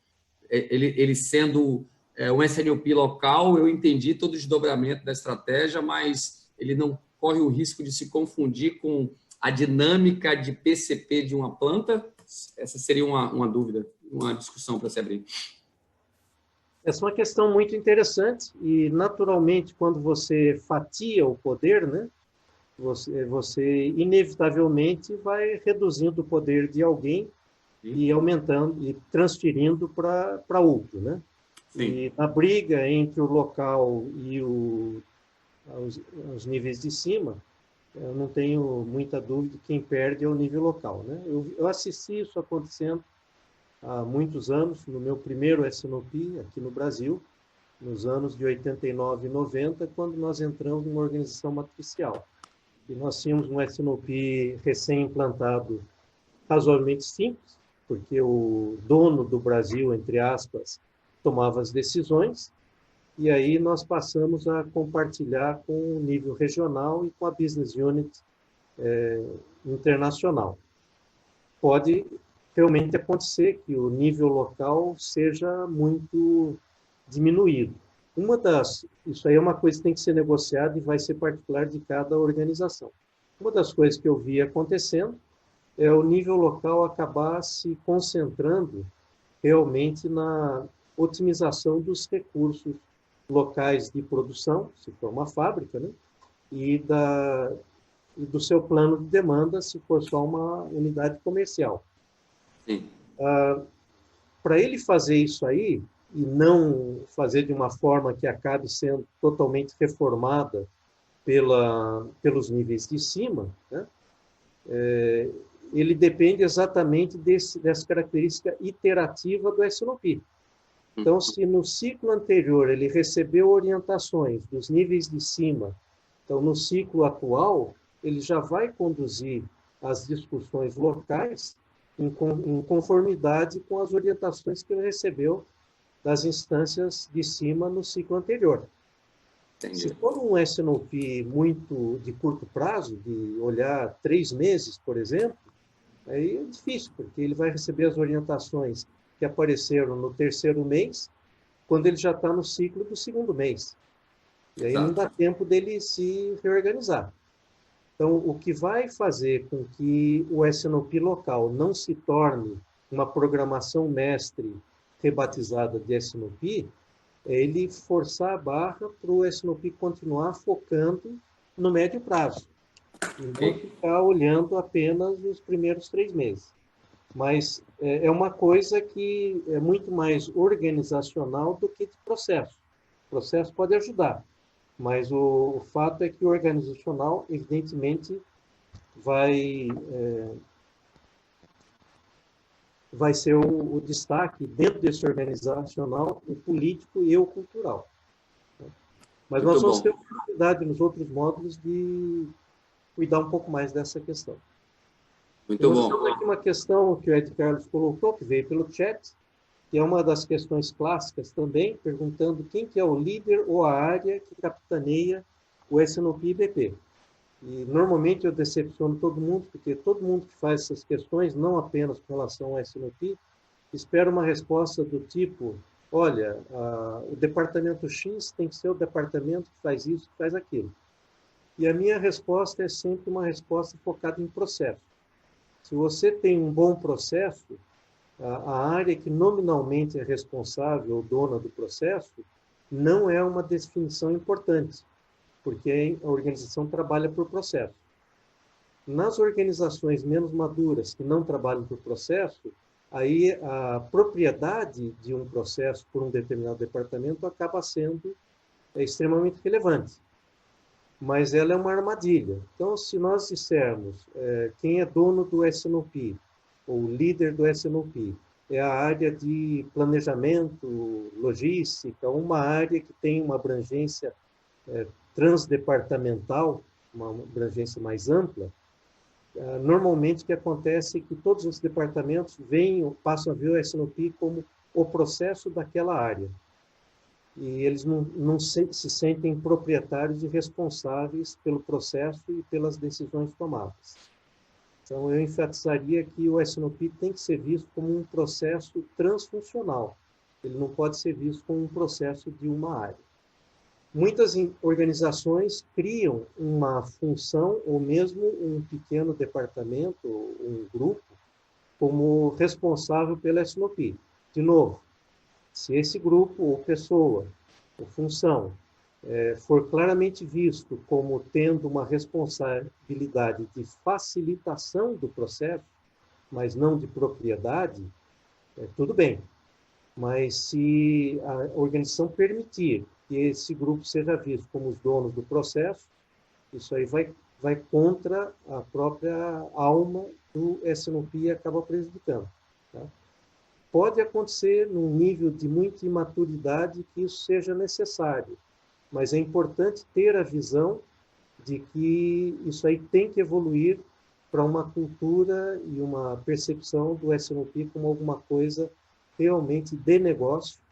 [SPEAKER 4] ele sendo um SNOP local, eu entendi todo o desdobramento da estratégia, mas ele não corre o risco de se confundir com a dinâmica de PCP de uma planta? Essa seria uma dúvida, uma discussão para se abrir.
[SPEAKER 3] Essa é uma questão muito interessante e, naturalmente, quando você fatia o poder, né, você inevitavelmente vai reduzindo o poder de alguém e aumentando e transferindo para outro, né? Sim. E na briga entre o local e os níveis de cima, eu não tenho muita dúvida que quem perde é o nível local, né? Eu assisti isso acontecendo há muitos anos, no meu primeiro SNOP aqui no Brasil, nos anos de 89 e 90, quando nós entramos numa organização matricial. E nós tínhamos um SNOP recém-implantado razoavelmente simples, porque o dono do Brasil, entre aspas, tomava as decisões, e aí nós passamos a compartilhar com o nível regional e com a Business Unit internacional. Pode realmente acontecer que o nível local seja muito diminuído. Isso aí é uma coisa que tem que ser negociada e vai ser particular de cada organização. Uma das coisas que eu vi acontecendo é o nível local acabar se concentrando realmente na otimização dos recursos locais de produção, se for uma fábrica, né? E do seu plano de demanda, se for só uma unidade comercial. Para ele fazer isso aí, e não fazer de uma forma que acabe sendo totalmente reformada pelos níveis de cima, né? Ele depende exatamente dessa característica iterativa do SNOP. Então, se no ciclo anterior ele recebeu orientações dos níveis de cima, então no ciclo atual ele já vai conduzir as discussões locais em conformidade com as orientações que ele recebeu das instâncias de cima no ciclo anterior. Entendi. Se for um SNOP muito de curto prazo, de olhar 3 meses, por exemplo, aí é difícil, porque ele vai receber as orientações que apareceram no 3º mês, quando ele já está no ciclo do 2º mês. E aí Exato. Não dá tempo dele se reorganizar. Então, o que vai fazer com que o SNOP local não se torne uma programação mestre rebatizada de SNOP, é ele forçar a barra para o SNOP continuar focando no médio prazo. E não ficar olhando apenas os primeiros 3 meses. Mas é uma coisa que é muito mais organizacional do que de processo. O processo pode ajudar, mas o fato é que o organizacional, evidentemente, vai ser o destaque dentro desse organizacional, o político e o cultural. Mas muito nós vamos ter oportunidade nos outros módulos de cuidar um pouco mais dessa questão.
[SPEAKER 4] Muito bom.
[SPEAKER 3] Nós temos aqui uma questão que o Ed Carlos colocou, que veio pelo chat, que é uma das questões clássicas também, perguntando quem que é o líder ou a área que capitaneia o SNOP IBP. E, normalmente, eu decepciono todo mundo, porque todo mundo que faz essas questões, não apenas com relação ao SNOP, espera uma resposta do tipo, olha, o departamento X tem que ser o departamento que faz isso, que faz aquilo. E a minha resposta é sempre uma resposta focada em processo. Se você tem um bom processo, a área que nominalmente é responsável ou dona do processo não é uma definição importante, porque a organização trabalha por processo. Nas organizações menos maduras, que não trabalham por processo, aí a propriedade de um processo por um determinado departamento acaba sendo extremamente relevante. Mas ela é uma armadilha. Então, se nós dissermos quem é dono do S&OP, ou líder do S&OP, é a área de planejamento, logística, uma área que tem uma abrangência transdepartamental, uma abrangência mais ampla, normalmente o que acontece é que todos os departamentos passam a ver o S&OP como o processo daquela área. E eles não se sentem proprietários e responsáveis pelo processo e pelas decisões tomadas. Então, eu enfatizaria que o S&OP tem que ser visto como um processo transfuncional. Ele não pode ser visto como um processo de uma área. Muitas organizações criam uma função ou mesmo um pequeno departamento, um grupo, como responsável pelo S&OP. De novo, se esse grupo ou pessoa ou função for claramente visto como tendo uma responsabilidade de facilitação do processo, mas não de propriedade, tudo bem. Mas se a organização permitir que esse grupo seja visto como os donos do processo, isso aí vai contra a própria alma do S&OP e acaba prejudicando. Tá? Pode acontecer num nível de muita imaturidade que isso seja necessário, mas é importante ter a visão de que isso aí tem que evoluir para uma cultura e uma percepção do S&OP como alguma coisa realmente de negócio,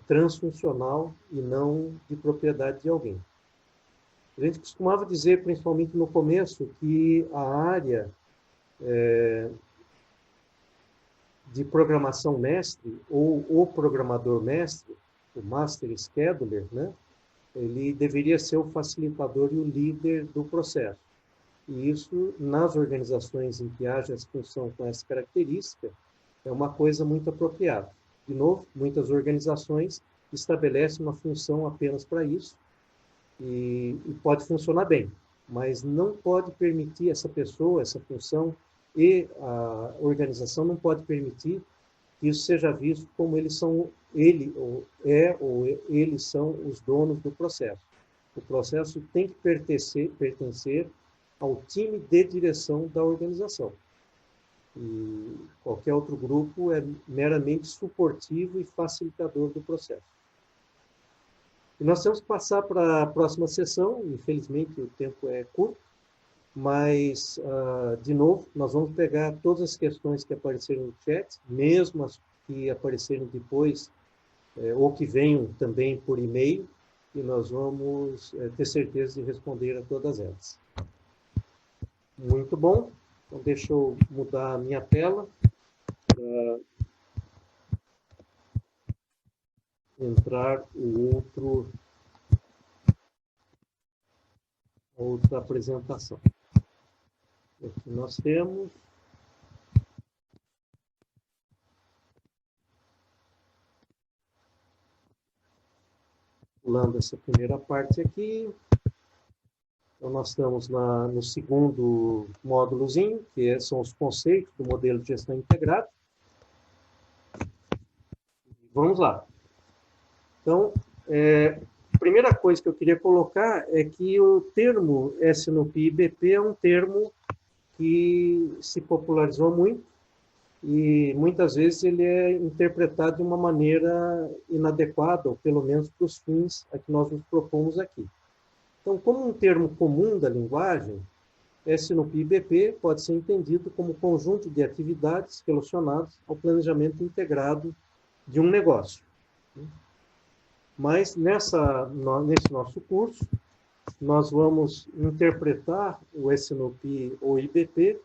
[SPEAKER 3] transfuncional e não de propriedade de alguém. A gente costumava dizer, principalmente no começo, que a área de programação mestre, ou o programador mestre, o Master Scheduler, né? Ele deveria ser o facilitador e o líder do processo. E isso, nas organizações em que haja essa função com essa característica, é uma coisa muito apropriada. De novo, muitas organizações estabelecem uma função apenas para isso e pode funcionar bem, mas não pode permitir essa pessoa, essa função e a organização não pode permitir que isso seja visto como eles são os donos do processo. O processo tem que pertencer ao time de direção da organização. E qualquer outro grupo é meramente suportivo e facilitador do processo. E nós temos que passar para a próxima sessão, infelizmente o tempo é curto, mas, de novo, nós vamos pegar todas as questões que apareceram no chat, mesmo as que apareceram depois, ou que venham também por e-mail, e nós vamos ter certeza de responder a todas elas. Muito bom. Então, deixa eu mudar a minha tela para entrar outra apresentação. Aqui nós temos pulando essa primeira parte aqui. Então, nós estamos no segundo módulozinho, que são os conceitos do modelo de gestão integrada. Vamos lá. Então, a primeira coisa que eu queria colocar é que o termo S&OP e BP é um termo que se popularizou muito e muitas vezes ele é interpretado de uma maneira inadequada, ou pelo menos para os fins a que nós nos propomos aqui. Então, como um termo comum da linguagem, S&OP e BP pode ser entendido como conjunto de atividades relacionadas ao planejamento integrado de um negócio. Mas nesse nosso curso, nós vamos interpretar o S&OP ou IBP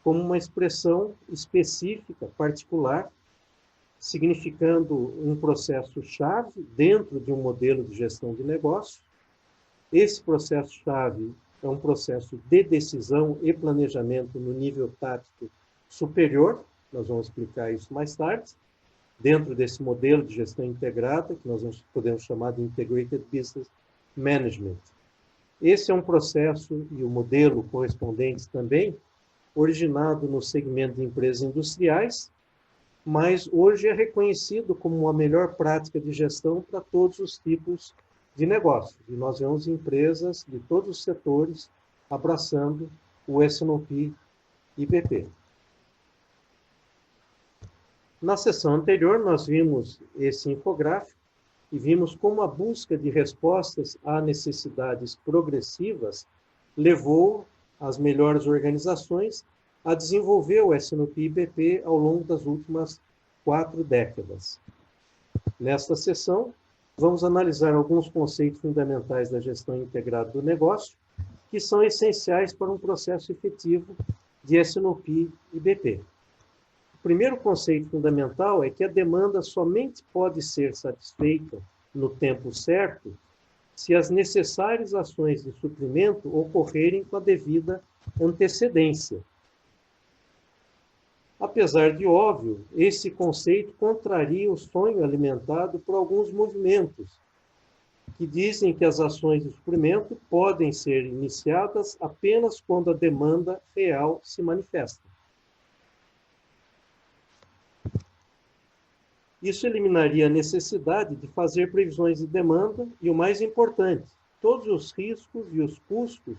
[SPEAKER 3] como uma expressão específica, particular, significando um processo-chave dentro de um modelo de gestão de negócio. Esse processo-chave é um processo de decisão e planejamento no nível tático superior, nós vamos explicar isso mais tarde, dentro desse modelo de gestão integrada, que nós podemos chamar de Integrated Business Management. Esse é um processo e o modelo correspondente também, originado no segmento de empresas industriais, mas hoje é reconhecido como a melhor prática de gestão para todos os tipos de negócios. E nós vemos empresas de todos os setores abraçando o S&OP IBP. Na sessão anterior, nós vimos esse infográfico e vimos como a busca de respostas a necessidades progressivas levou as melhores organizações a desenvolver o S&OP IBP ao longo das últimas 4 décadas. Nesta sessão, vamos analisar alguns conceitos fundamentais da gestão integrada do negócio, que são essenciais para um processo efetivo de S&OP IBP. O primeiro conceito fundamental é que a demanda somente pode ser satisfeita no tempo certo se as necessárias ações de suprimento ocorrerem com a devida antecedência. Apesar de óbvio, esse conceito contraria o sonho alimentado por alguns movimentos, que dizem que as ações de suprimento podem ser iniciadas apenas quando a demanda real se manifesta. Isso eliminaria a necessidade de fazer previsões de demanda e, o mais importante, todos os riscos e os custos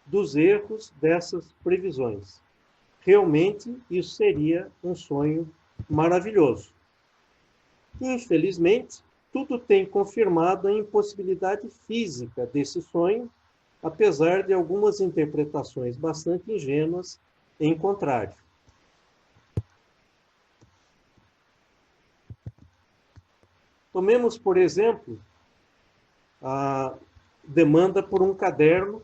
[SPEAKER 3] dos erros dessas previsões. Realmente, isso seria um sonho maravilhoso. Infelizmente, tudo tem confirmado a impossibilidade física desse sonho, apesar de algumas interpretações bastante ingênuas em contrário. Tomemos, por exemplo, a demanda por um caderno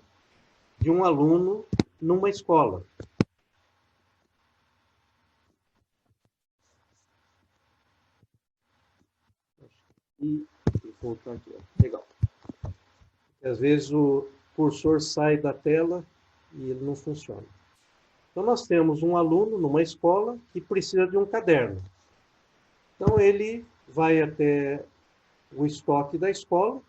[SPEAKER 3] de um aluno numa escola. E voltar aqui, ó. Legal. Às vezes o cursor sai da tela e ele não funciona. Então nós temos um aluno numa escola que precisa de um caderno. Então ele vai até o estoque da escola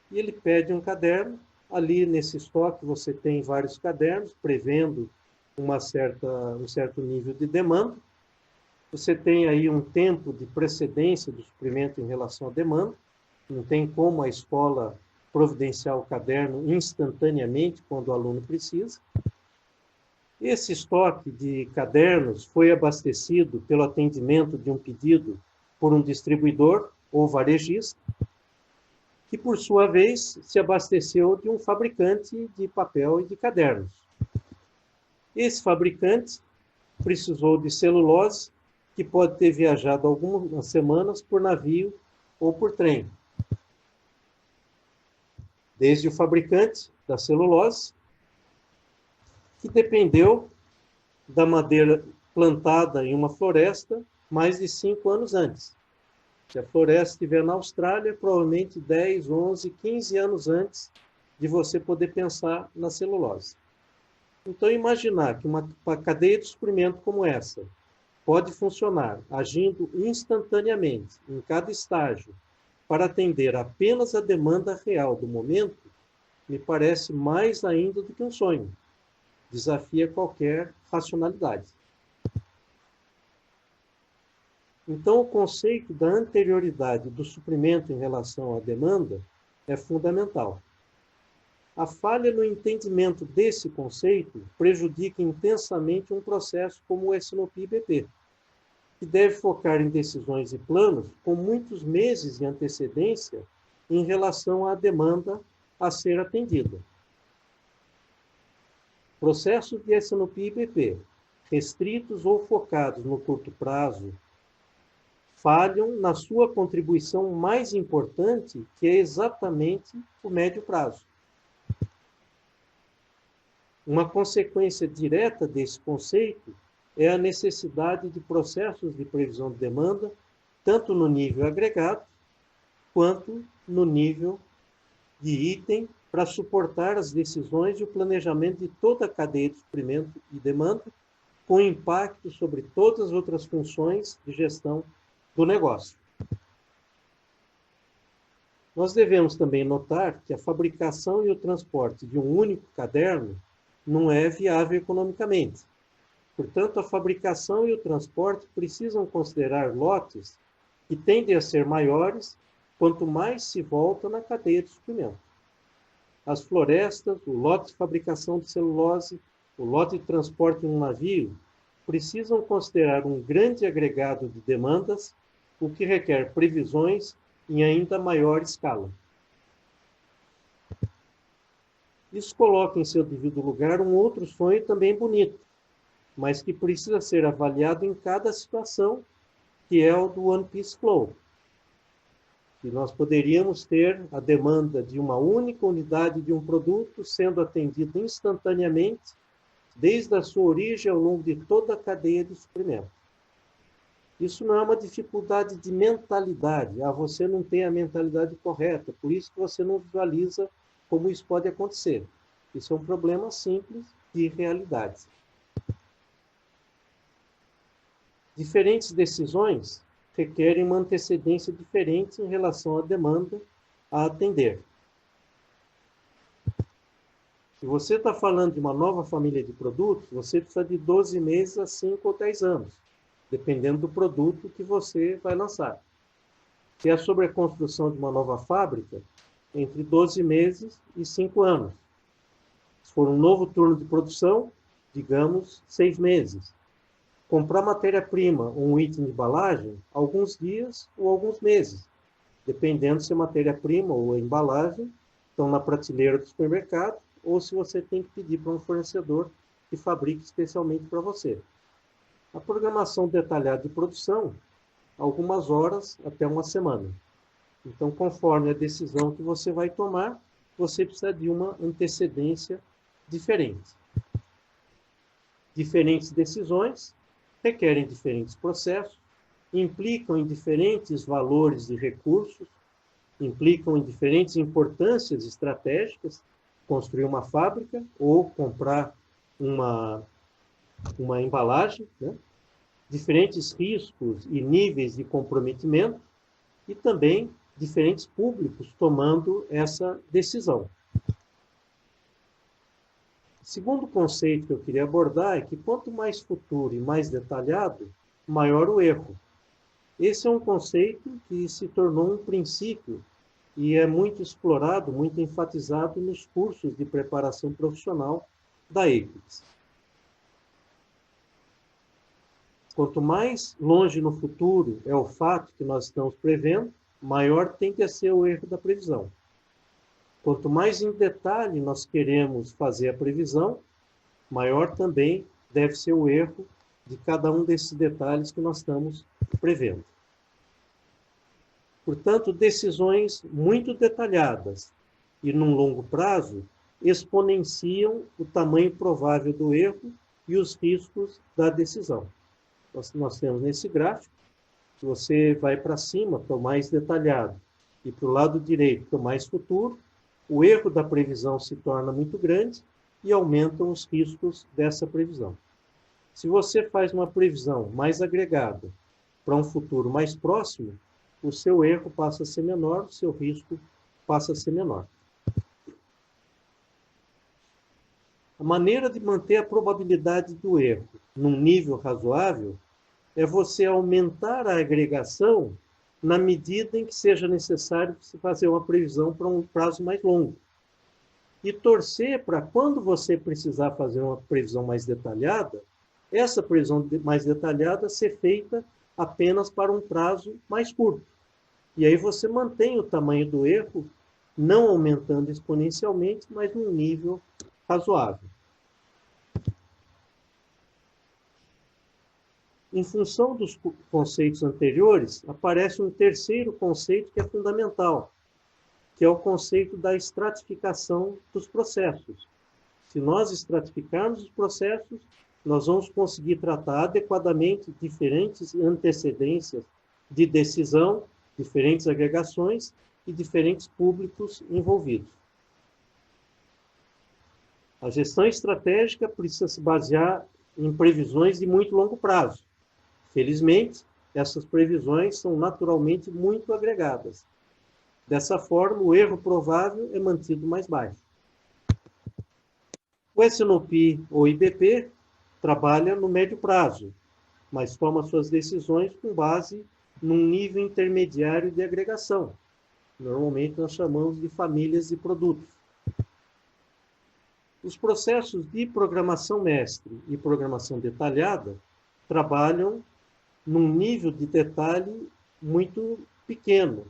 [SPEAKER 3] e ele pede um caderno. Ali nesse estoque você tem vários cadernos, prevendo um certo nível de demanda. Você tem aí um tempo de precedência do suprimento em relação à demanda. Não tem como a escola providenciar o caderno instantaneamente quando o aluno precisa. Esse estoque de cadernos foi abastecido pelo atendimento de um pedido por um distribuidor ou varejista, que, por sua vez, se abasteceu de um fabricante de papel e de cadernos. Esse fabricante precisou de celulose, que pode ter viajado algumas semanas por navio ou por trem. Desde o fabricante da celulose, que dependeu da madeira plantada em uma floresta mais de 5 anos antes. Se a floresta estiver na Austrália, provavelmente 10, 11, 15 anos antes de você poder pensar na celulose. Então, imaginar que uma cadeia de suprimento como essa pode funcionar agindo instantaneamente em cada estágio para atender apenas a demanda real do momento, me parece mais ainda do que um sonho. Desafia qualquer racionalidade. Então, o conceito da anterioridade do suprimento em relação à demanda é fundamental. A falha no entendimento desse conceito prejudica intensamente um processo como o S&OP IBP, que deve focar em decisões e planos com muitos meses de antecedência em relação à demanda a ser atendida. Processos de S&OP IBP, restritos ou focados no curto prazo, falham na sua contribuição mais importante, que é exatamente o médio prazo. Uma consequência direta desse conceito é a necessidade de processos de previsão de demanda, tanto no nível agregado, quanto no nível de item, para suportar as decisões e o planejamento de toda a cadeia de suprimento e demanda, com impacto sobre todas as outras funções de gestão do negócio. Nós devemos também notar que a fabricação e o transporte de um único caderno não é viável economicamente. Portanto, a fabricação e o transporte precisam considerar lotes que tendem a ser maiores quanto mais se volta na cadeia de suprimento. As florestas, o lote de fabricação de celulose, o lote de transporte em um navio, precisam considerar um grande agregado de demandas, o que requer previsões em ainda maior escala. Isso coloca em seu devido lugar um outro sonho também bonito, mas que precisa ser avaliado em cada situação, que é o do One Piece Flow. Que nós poderíamos ter a demanda de uma única unidade de um produto sendo atendida instantaneamente, desde a sua origem ao longo de toda a cadeia de suprimento. Isso não é uma dificuldade de mentalidade. Você não tem a mentalidade correta, por isso que você não visualiza como isso pode acontecer. Isso é um problema simples de realidade. Diferentes decisões requerem uma antecedência diferente em relação à demanda a atender. Se você está falando de uma nova família de produtos, você precisa de 12 meses a 5 ou 10 anos, dependendo do produto que você vai lançar. Se é sobre a construção de uma nova fábrica, entre 12 meses e 5 anos. Se for um novo turno de produção, digamos, 6 meses. Comprar matéria-prima ou um item de embalagem, alguns dias ou alguns meses, dependendo se a matéria-prima ou a embalagem estão na prateleira do supermercado ou se você tem que pedir para um fornecedor que fabrique especialmente para você. A programação detalhada de produção, algumas horas até uma semana. Então, conforme a decisão que você vai tomar, você precisa de uma antecedência diferente. Diferentes decisões requerem diferentes processos, implicam em diferentes valores de recursos, implicam em diferentes importâncias estratégicas, construir uma fábrica ou comprar uma embalagem, né? Diferentes riscos e níveis de comprometimento e também diferentes públicos tomando essa decisão. O segundo conceito que eu queria abordar é que quanto mais futuro e mais detalhado, maior o erro. Esse é um conceito que se tornou um princípio e é muito explorado, muito enfatizado nos cursos de preparação profissional da Apex. Quanto mais longe no futuro é o fato que nós estamos prevendo, maior tende a ser o erro da previsão. Quanto mais em detalhe nós queremos fazer a previsão, maior também deve ser o erro de cada um desses detalhes que nós estamos prevendo. Portanto, decisões muito detalhadas e num longo prazo exponenciam o tamanho provável do erro e os riscos da decisão. Nós temos nesse gráfico, se você vai para cima, para o mais detalhado, e para o lado direito, para o mais futuro, o erro da previsão se torna muito grande e aumentam os riscos dessa previsão. Se você faz uma previsão mais agregada para um futuro mais próximo, o seu erro passa a ser menor, o seu risco passa a ser menor. A maneira de manter a probabilidade do erro num nível razoável é você aumentar a agregação na medida em que seja necessário se fazer uma previsão para um prazo mais longo. E torcer para quando você precisar fazer uma previsão mais detalhada, essa previsão mais detalhada ser feita apenas para um prazo mais curto. E aí você mantém o tamanho do erro, não aumentando exponencialmente, mas num nível razoável. Em função dos conceitos anteriores, aparece um terceiro conceito que é fundamental, que é o conceito da estratificação dos processos. Se nós estratificarmos os processos, nós vamos conseguir tratar adequadamente diferentes antecedências de decisão, diferentes agregações e diferentes públicos envolvidos. A gestão estratégica precisa se basear em previsões de muito longo prazo. Felizmente, essas previsões são naturalmente muito agregadas. Dessa forma, o erro provável é mantido mais baixo. O S&P ou IBP trabalha no médio prazo, mas toma suas decisões com base num nível intermediário de agregação. Normalmente nós chamamos de famílias de produtos. Os processos de programação mestre e programação detalhada trabalham num nível de detalhe muito pequeno,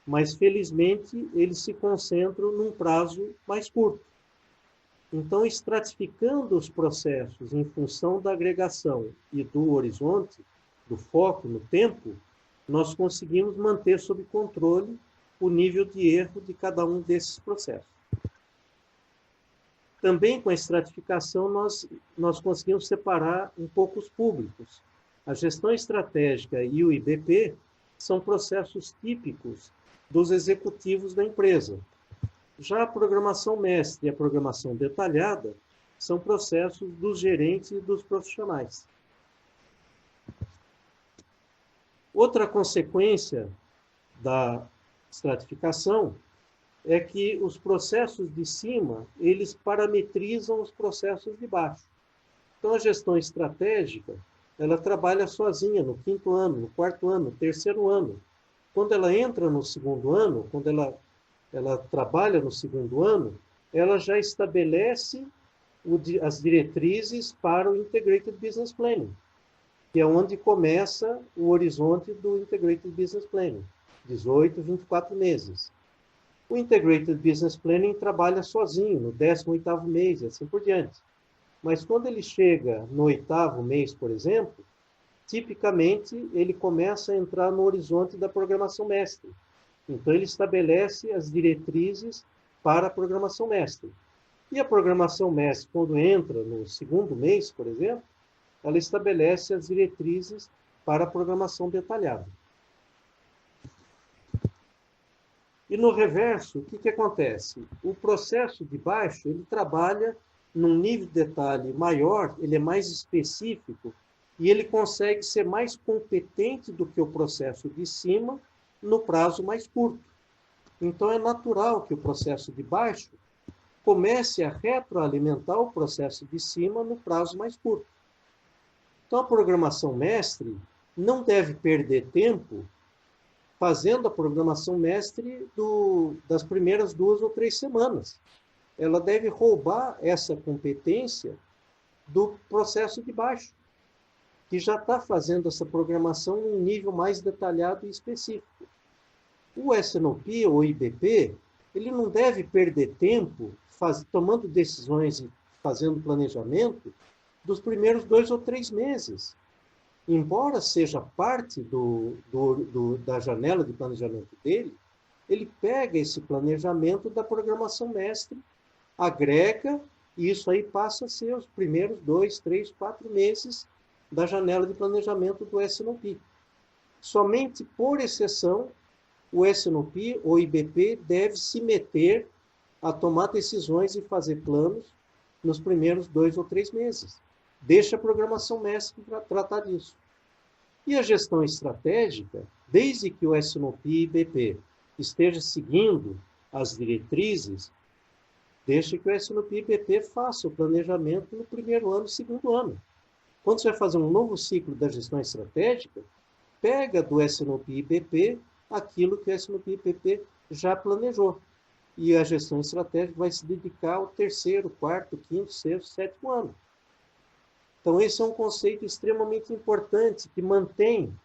[SPEAKER 3] mas felizmente eles se concentram num prazo mais curto. Então, estratificando os processos em função da agregação e do horizonte, do foco no tempo, nós conseguimos manter sob controle o nível de erro de cada um desses processos. Também com a estratificação, nós conseguimos separar um pouco os públicos. A gestão estratégica e o IBP são processos típicos dos executivos da empresa. Já a programação mestre e a programação detalhada são processos dos gerentes e dos profissionais. Outra consequência da estratificação é que os processos de cima, eles parametrizam os processos de baixo. Então, a gestão estratégica, ela trabalha sozinha no 5º ano, no 4º ano, no 3º ano. Quando ela entra no 2º ano, quando ela trabalha no 2º ano, ela já estabelece as diretrizes para o Integrated Business Planning, que é onde começa o horizonte do Integrated Business Planning, 18, 24 meses. O Integrated Business Planning trabalha sozinho, no 18º mês, e assim por diante. Mas quando ele chega no 8º mês, por exemplo, tipicamente ele começa a entrar no horizonte da programação mestre. Então, ele estabelece as diretrizes para a programação mestre. E a programação mestre, quando entra no 2º mês, por exemplo, ela estabelece as diretrizes para a programação detalhada. E no reverso, o que acontece? O processo de baixo, ele trabalha num nível de detalhe maior, ele é mais específico, e ele consegue ser mais competente do que o processo de cima, no prazo mais curto. Então, é natural que o processo de baixo comece a retroalimentar o processo de cima no prazo mais curto. Então, a programação mestre não deve perder tempo fazendo a programação mestre das primeiras 2 ou 3 semanas. Ela deve roubar essa competência do processo de baixo, que já está fazendo essa programação em um nível mais detalhado e específico. O S&P ou IBP, ele não deve perder tempo tomando decisões e fazendo planejamento dos primeiros 2 ou 3 meses. Embora seja parte da janela de planejamento dele, ele pega esse planejamento da programação mestre, agrega, e isso aí passa a ser os primeiros 2, 3, 4 meses da janela de planejamento do S&P. Somente por exceção, o S&P ou IBP deve se meter a tomar decisões e fazer planos nos primeiros 2 ou 3 meses. Deixa a programação mestre para tratar disso. E a gestão estratégica, desde que o S&P e IBP esteja seguindo as diretrizes, deixa que o S&P e IBP faça o planejamento no primeiro ano e 2º ano. Quando você vai fazer um novo ciclo da gestão estratégica, pega do S&P e IBP aquilo que o S&P e IBP já planejou. E a gestão estratégica vai se dedicar ao 3º, 4º, 5º, 6º, 7º ano. Então, esse é um conceito extremamente importante que mantém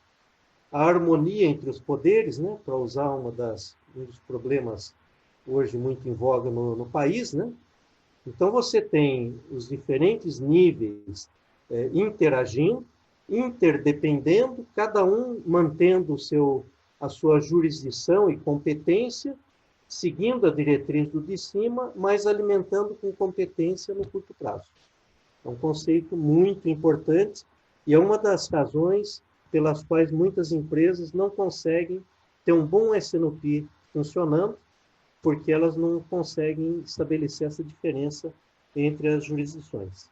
[SPEAKER 3] a harmonia entre os poderes, né, para usar um dos problemas hoje muito em voga no país, né? Então, você tem os diferentes níveis interagindo, interdependendo, cada um mantendo a sua jurisdição e competência, seguindo a diretriz do de cima, mas alimentando com competência no curto prazo. É um conceito muito importante e é uma das razões pelas quais muitas empresas não conseguem ter um bom S&P funcionando, porque elas não conseguem estabelecer essa diferença entre as jurisdições.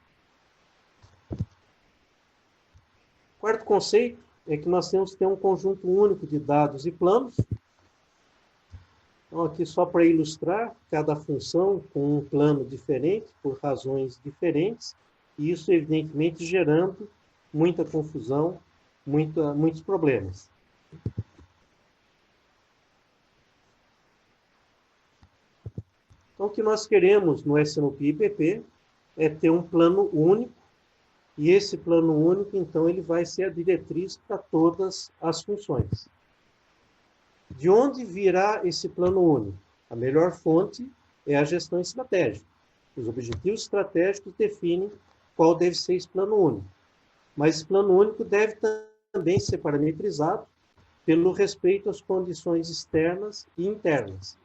[SPEAKER 3] Quarto conceito é que nós temos que ter um conjunto único de dados e planos. Então, aqui só para ilustrar, cada função com um plano diferente, por razões diferentes, e isso, evidentemente, gerando muita confusão, muitos problemas. Então, o que nós queremos no SNOP IBP é ter um plano único, e esse plano único, então, ele vai ser a diretriz para todas as funções. De onde virá esse plano único? A melhor fonte é a gestão estratégica. Os objetivos estratégicos definem qual deve ser esse plano único. Mas esse plano único deve também ser parametrizado pelo respeito às condições externas e internas.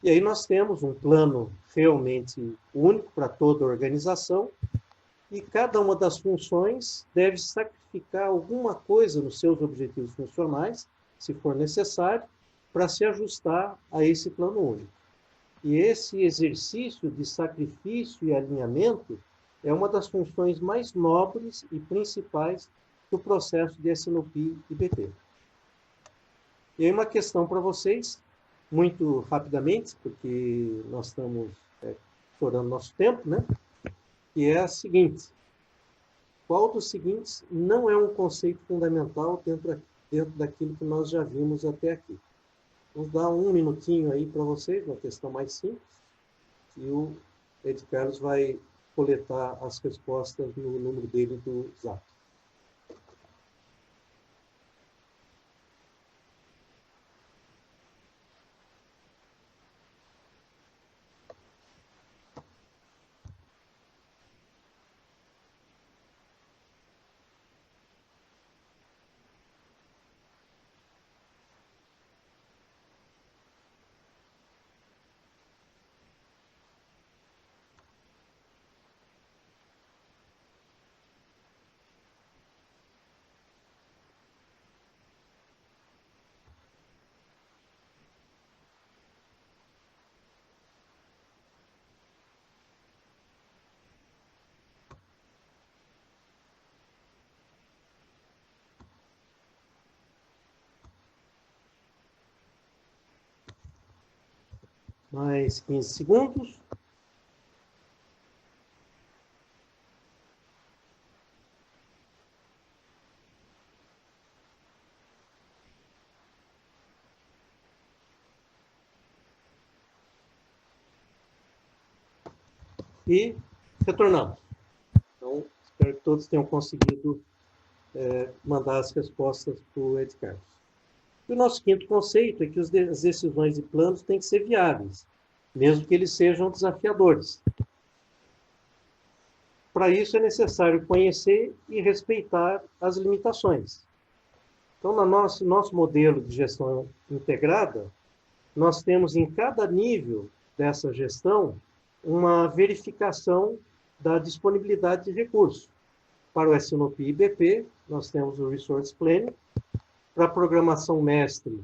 [SPEAKER 3] E aí nós temos um plano realmente único para toda a organização, e cada uma das funções deve sacrificar alguma coisa nos seus objetivos funcionais, se for necessário, para se ajustar a esse plano único. E esse exercício de sacrifício e alinhamento é uma das funções mais nobres e principais do processo de SNOP IBP. E aí uma questão para vocês, muito rapidamente, porque nós estamos estourando nosso tempo, né? Que é a seguinte: qual dos seguintes não é um conceito fundamental dentro daquilo que nós já vimos até aqui? Vamos dar um minutinho aí para vocês, uma questão mais simples, e o Ed Carlos vai coletar as respostas no número dele do Zap. Mais 15 segundos. E retornamos. Então, espero que todos tenham conseguido mandar as respostas para o Ed Carlos. E o nosso quinto conceito é que as decisões e planos têm que ser viáveis, mesmo que eles sejam desafiadores. Para isso é necessário conhecer e respeitar as limitações. Então, no nosso modelo de gestão integrada, nós temos em cada nível dessa gestão uma verificação da disponibilidade de recursos. Para o SNOP IBP, nós temos o Resource Planning. Para a programação mestre,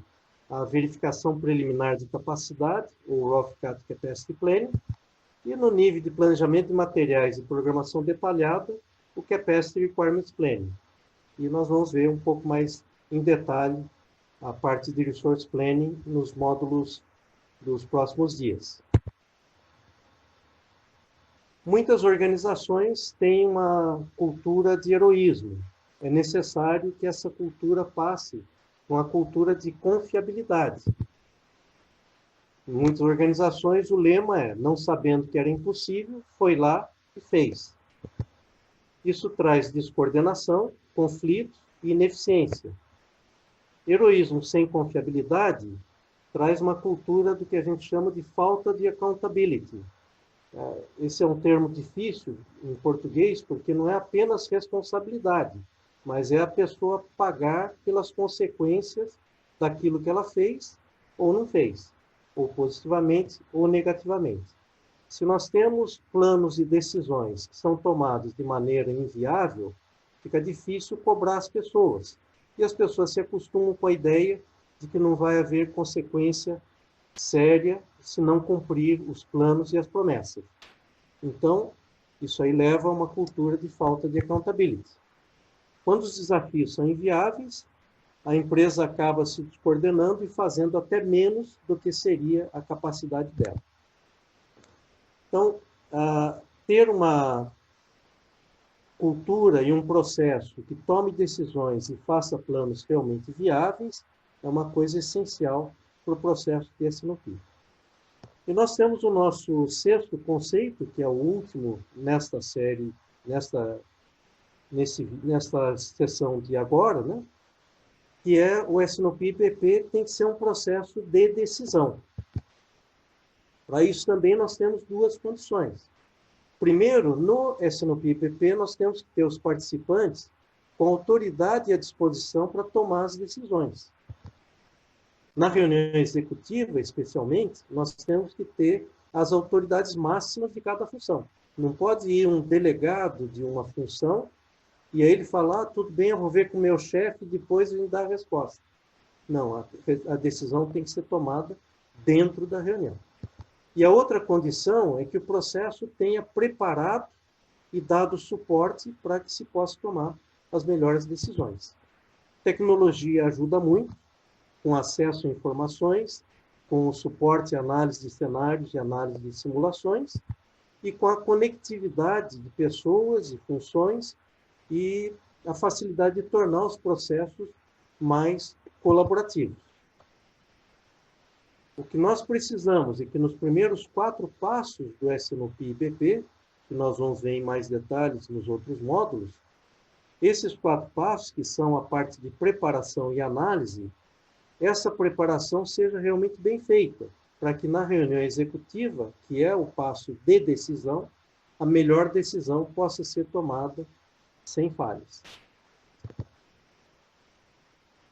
[SPEAKER 3] a verificação preliminar de capacidade, o Rough Cut Capacity Planning. E no nível de planejamento de materiais e programação detalhada, o Capacity Requirements Planning. E nós vamos ver um pouco mais em detalhe a parte de Resource Planning nos módulos dos próximos dias. Muitas organizações têm uma cultura de heroísmo. É necessário que essa cultura passe com a cultura de confiabilidade. Em muitas organizações, o lema é: não sabendo que era impossível, foi lá e fez. Isso traz descoordenação, conflito e ineficiência. Heroísmo sem confiabilidade traz uma cultura do que a gente chama de falta de accountability. Esse é um termo difícil em português, porque não é apenas responsabilidade, mas é a pessoa pagar pelas consequências daquilo que ela fez ou não fez, ou positivamente ou negativamente. Se nós temos planos e decisões que são tomados de maneira inviável, fica difícil cobrar as pessoas. E as pessoas se acostumam com a ideia de que não vai haver consequência séria se não cumprir os planos e as promessas. Então, isso aí leva a uma cultura de falta de accountability. Quando os desafios são inviáveis, a empresa acaba se coordenando e fazendo até menos do que seria a capacidade dela. Então, ter uma cultura e um processo que tome decisões e faça planos realmente viáveis é uma coisa essencial para o processo de S&OP. E nós temos o nosso sexto conceito, que é o último nesta série, nesta sessão de agora, né? Que é o S&OP-IPP tem que ser um processo de decisão. Para isso também nós temos duas condições. Primeiro, no S&OP-IPP nós temos que ter os participantes com autoridade à disposição para tomar as decisões. Na reunião executiva, especialmente, nós temos que ter as autoridades máximas de cada função. Não pode ir um delegado de uma função e aí ele falar, tudo bem, eu vou ver com o meu chefe, depois ele dá a resposta. Não, a decisão tem que ser tomada dentro da reunião. E a outra condição é que o processo tenha preparado e dado suporte para que se possa tomar as melhores decisões. Tecnologia ajuda muito, com acesso a informações, com o suporte e análise de cenários e análise de simulações, e com a conectividade de pessoas e funções e a facilidade de tornar os processos mais colaborativos. O que nós precisamos é que nos primeiros 4 passos do S&OP-IPP, que nós vamos ver em mais detalhes nos outros módulos, esses 4 passos, que são a parte de preparação e análise, essa preparação seja realmente bem feita, para que na reunião executiva, que é o passo de decisão, a melhor decisão possa ser tomada sem falhas.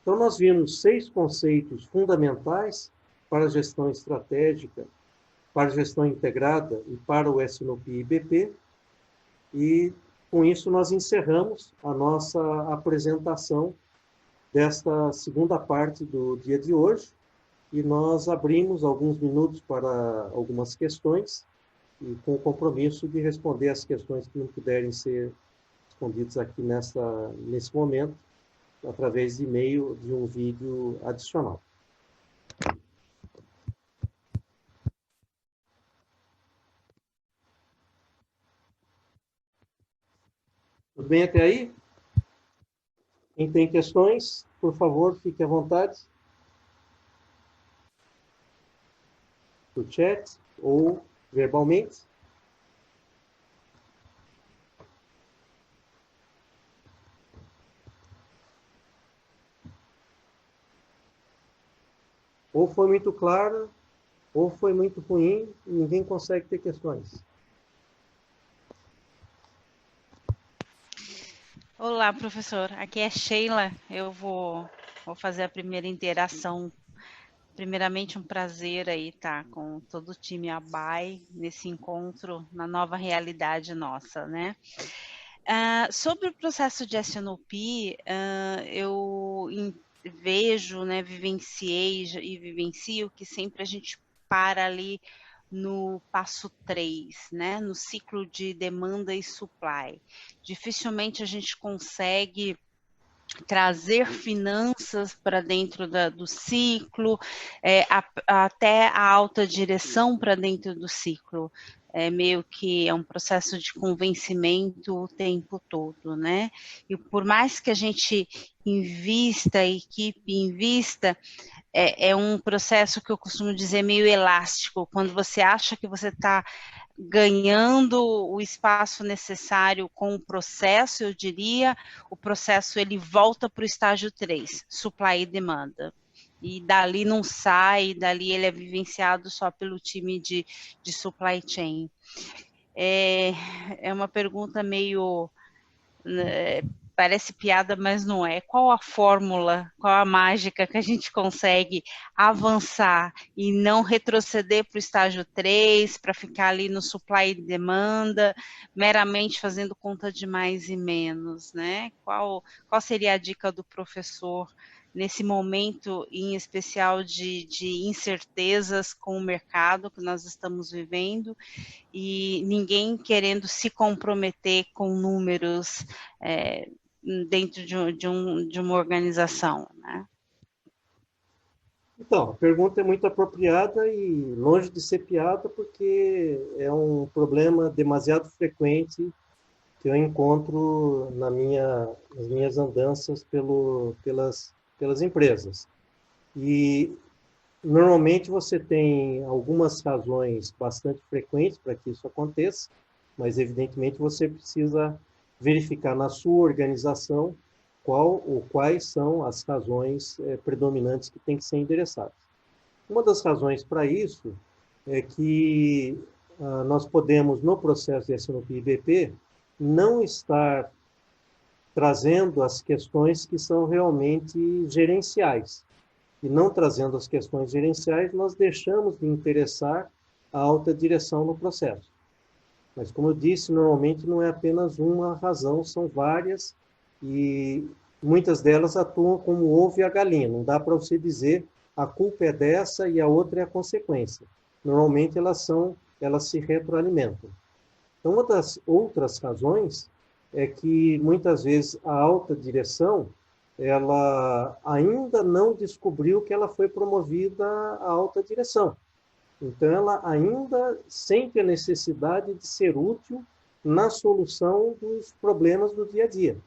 [SPEAKER 3] Então, nós vimos 6 conceitos fundamentais para a gestão estratégica, para a gestão integrada e para o S&OP-IPP, e com isso nós encerramos a nossa apresentação desta segunda parte do dia de hoje, e nós abrimos alguns minutos para algumas questões, e com o compromisso de responder as questões que não puderem ser respondidas aqui nesse momento, através de e-mail de um vídeo adicional. Tudo bem até aí? Quem tem questões, por favor, fique à vontade. No chat ou verbalmente. Ou foi muito claro, ou foi muito ruim, e ninguém consegue ter questões.
[SPEAKER 5] Olá, professor. Aqui é Sheila. Eu vou fazer a primeira interação. Primeiramente, um prazer aí estar com todo o time ABAI nesse encontro na nova realidade nossa, né? Sobre o processo de S&OP, eu vejo, né, vivenciei e vivencio que sempre a gente para ali no passo 3, né, no ciclo de demanda e supply. Dificilmente a gente consegue trazer finanças para dentro do ciclo, até a alta direção para dentro do ciclo. Meio que é um processo de convencimento o tempo todo, né? E por mais que a gente invista, a equipe invista, é um processo que eu costumo dizer meio elástico. Quando você acha que você está ganhando o espaço necessário com o processo, eu diria, o processo ele volta para o estágio 3, supply e demanda. E dali não sai, dali ele é vivenciado só pelo time de supply chain. É uma pergunta meio... parece piada, mas não é. Qual a fórmula, qual a mágica que a gente consegue avançar e não retroceder para o estágio 3, para ficar ali no supply e demanda, meramente fazendo conta de mais e menos, né? Qual seria a dica do professor nesse momento, em especial de incertezas com o mercado que nós estamos vivendo e ninguém querendo se comprometer com números dentro de uma organização, né?
[SPEAKER 3] Então, a pergunta é muito apropriada e longe de ser piada, porque é um problema demasiado frequente que eu encontro nas minhas andanças pelas empresas. E, normalmente, você tem algumas razões bastante frequentes para que isso aconteça, mas, evidentemente, você precisa verificar na sua organização qual ou quais são as razões predominantes que têm que ser endereçadas. Uma das razões para isso é que nós podemos, no processo de S&OP e BP, não estar trazendo as questões que são realmente gerenciais. E não trazendo as questões gerenciais, nós deixamos de interessar a alta direção no processo. Mas, como eu disse, normalmente não é apenas uma razão, são várias, e muitas delas atuam como o ovo e a galinha. Não dá para você dizer a culpa é dessa e a outra é a consequência. Normalmente elas se retroalimentam. Então, uma das outras razões é que, muitas vezes, a alta direção ela ainda não descobriu que ela foi promovida à alta direção. Então, ela ainda sente a necessidade de ser útil na solução dos problemas do dia a dia.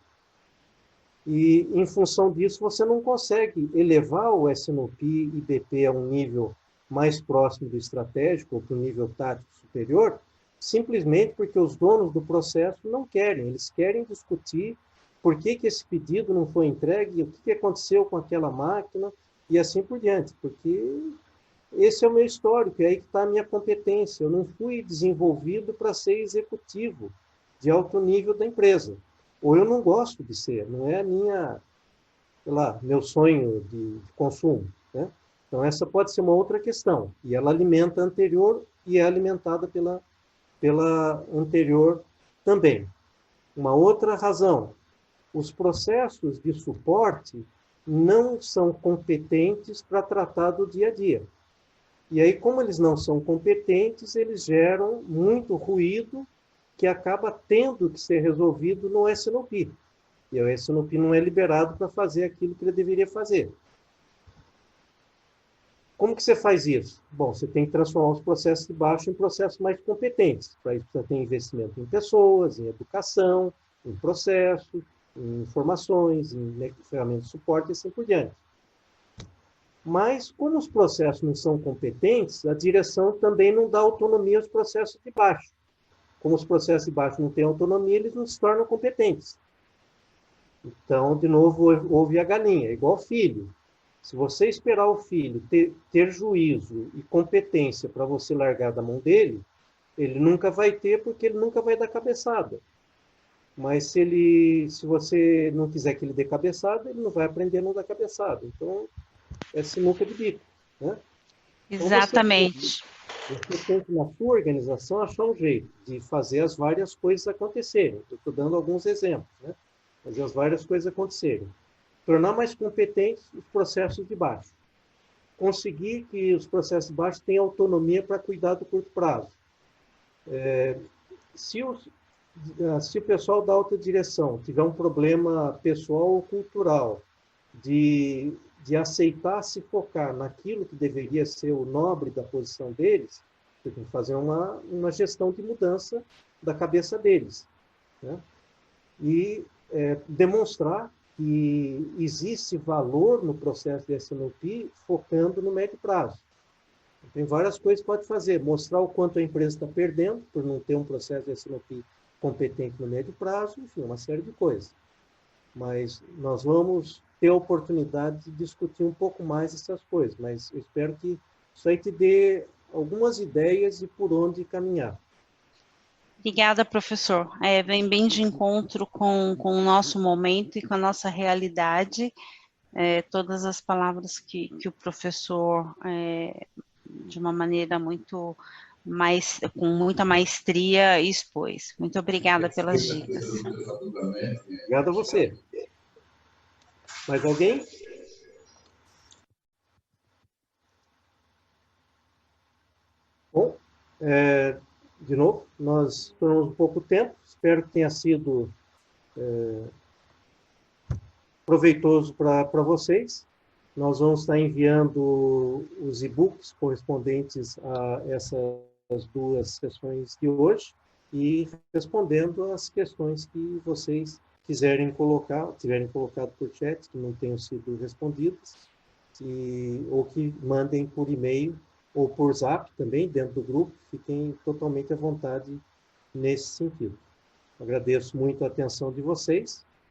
[SPEAKER 3] E, em função disso, você não consegue elevar o S&OP e BP a um nível mais próximo do estratégico, ou para o nível tático superior, simplesmente porque os donos do processo não querem. Eles querem discutir por que esse pedido não foi entregue, o que aconteceu com aquela máquina, e assim por diante, porque esse é o meu histórico, é aí que está a minha competência. Eu não fui desenvolvido para ser executivo de alto nível da empresa. Ou eu não gosto de ser, não é meu sonho de consumo, né? Então, essa pode ser uma outra questão. E ela alimenta a anterior e é alimentada pela anterior também. Uma outra razão, os processos de suporte não são competentes para tratar do dia a dia. E aí, como eles não são competentes, eles geram muito ruído que acaba tendo que ser resolvido no S&OP. E o S&OP não é liberado para fazer aquilo que ele deveria fazer. Como que você faz isso? Bom, você tem que transformar os processos de baixo em processos mais competentes. Para isso, você tem investimento em pessoas, em educação, em processo, em informações, em ferramentas de suporte e assim por diante. Mas, como os processos não são competentes, a direção também não dá autonomia aos processos de baixo. Como os processos de baixo não têm autonomia, eles não se tornam competentes. Então, de novo, houve a galinha, igual filho. Se você esperar o filho ter juízo e competência para você largar da mão dele, ele nunca vai ter, porque ele nunca vai dar cabeçada. Mas se você não quiser que ele dê cabeçada, ele não vai aprender a não dar cabeçada. Então, é sinuca de bico, né?
[SPEAKER 5] Exatamente.
[SPEAKER 3] Então, você tem que, na sua organização, achar um jeito de fazer as várias coisas acontecerem. Estou dando alguns exemplos, né? Fazer as várias coisas acontecerem. Tornar mais competentes os processos de baixo. Conseguir que os processos de baixo tenham autonomia para cuidar do curto prazo. Se o pessoal da alta direção tiver um problema pessoal ou cultural de aceitar se focar naquilo que deveria ser o nobre da posição deles, você tem que fazer uma gestão de mudança da cabeça deles, né? E demonstrar que existe valor no processo de S&OP focando no médio prazo. Tem várias coisas que pode fazer. Mostrar o quanto a empresa está perdendo por não ter um processo de S&OP competente no médio prazo, enfim, uma série de coisas. Mas nós vamos ter a oportunidade de discutir um pouco mais essas coisas. Mas eu espero que isso aí te dê algumas ideias de por onde caminhar.
[SPEAKER 5] Obrigada, professor. Vem bem de encontro com o nosso momento e com a nossa realidade. Todas as palavras que o professor, de uma maneira com muita maestria, expôs. Muito obrigada pelas dicas.
[SPEAKER 3] Obrigado a você. Mais alguém? Bom, de novo, nós tomamos um pouco tempo. Espero que tenha sido proveitoso para vocês. Nós vamos estar enviando os e-books correspondentes a essas duas sessões de hoje e respondendo as questões que vocês tiverem colocado por chat, que não tenham sido respondidas, ou que mandem por e-mail ou por zap também, dentro do grupo. Fiquem totalmente à vontade nesse sentido. Agradeço muito a atenção de vocês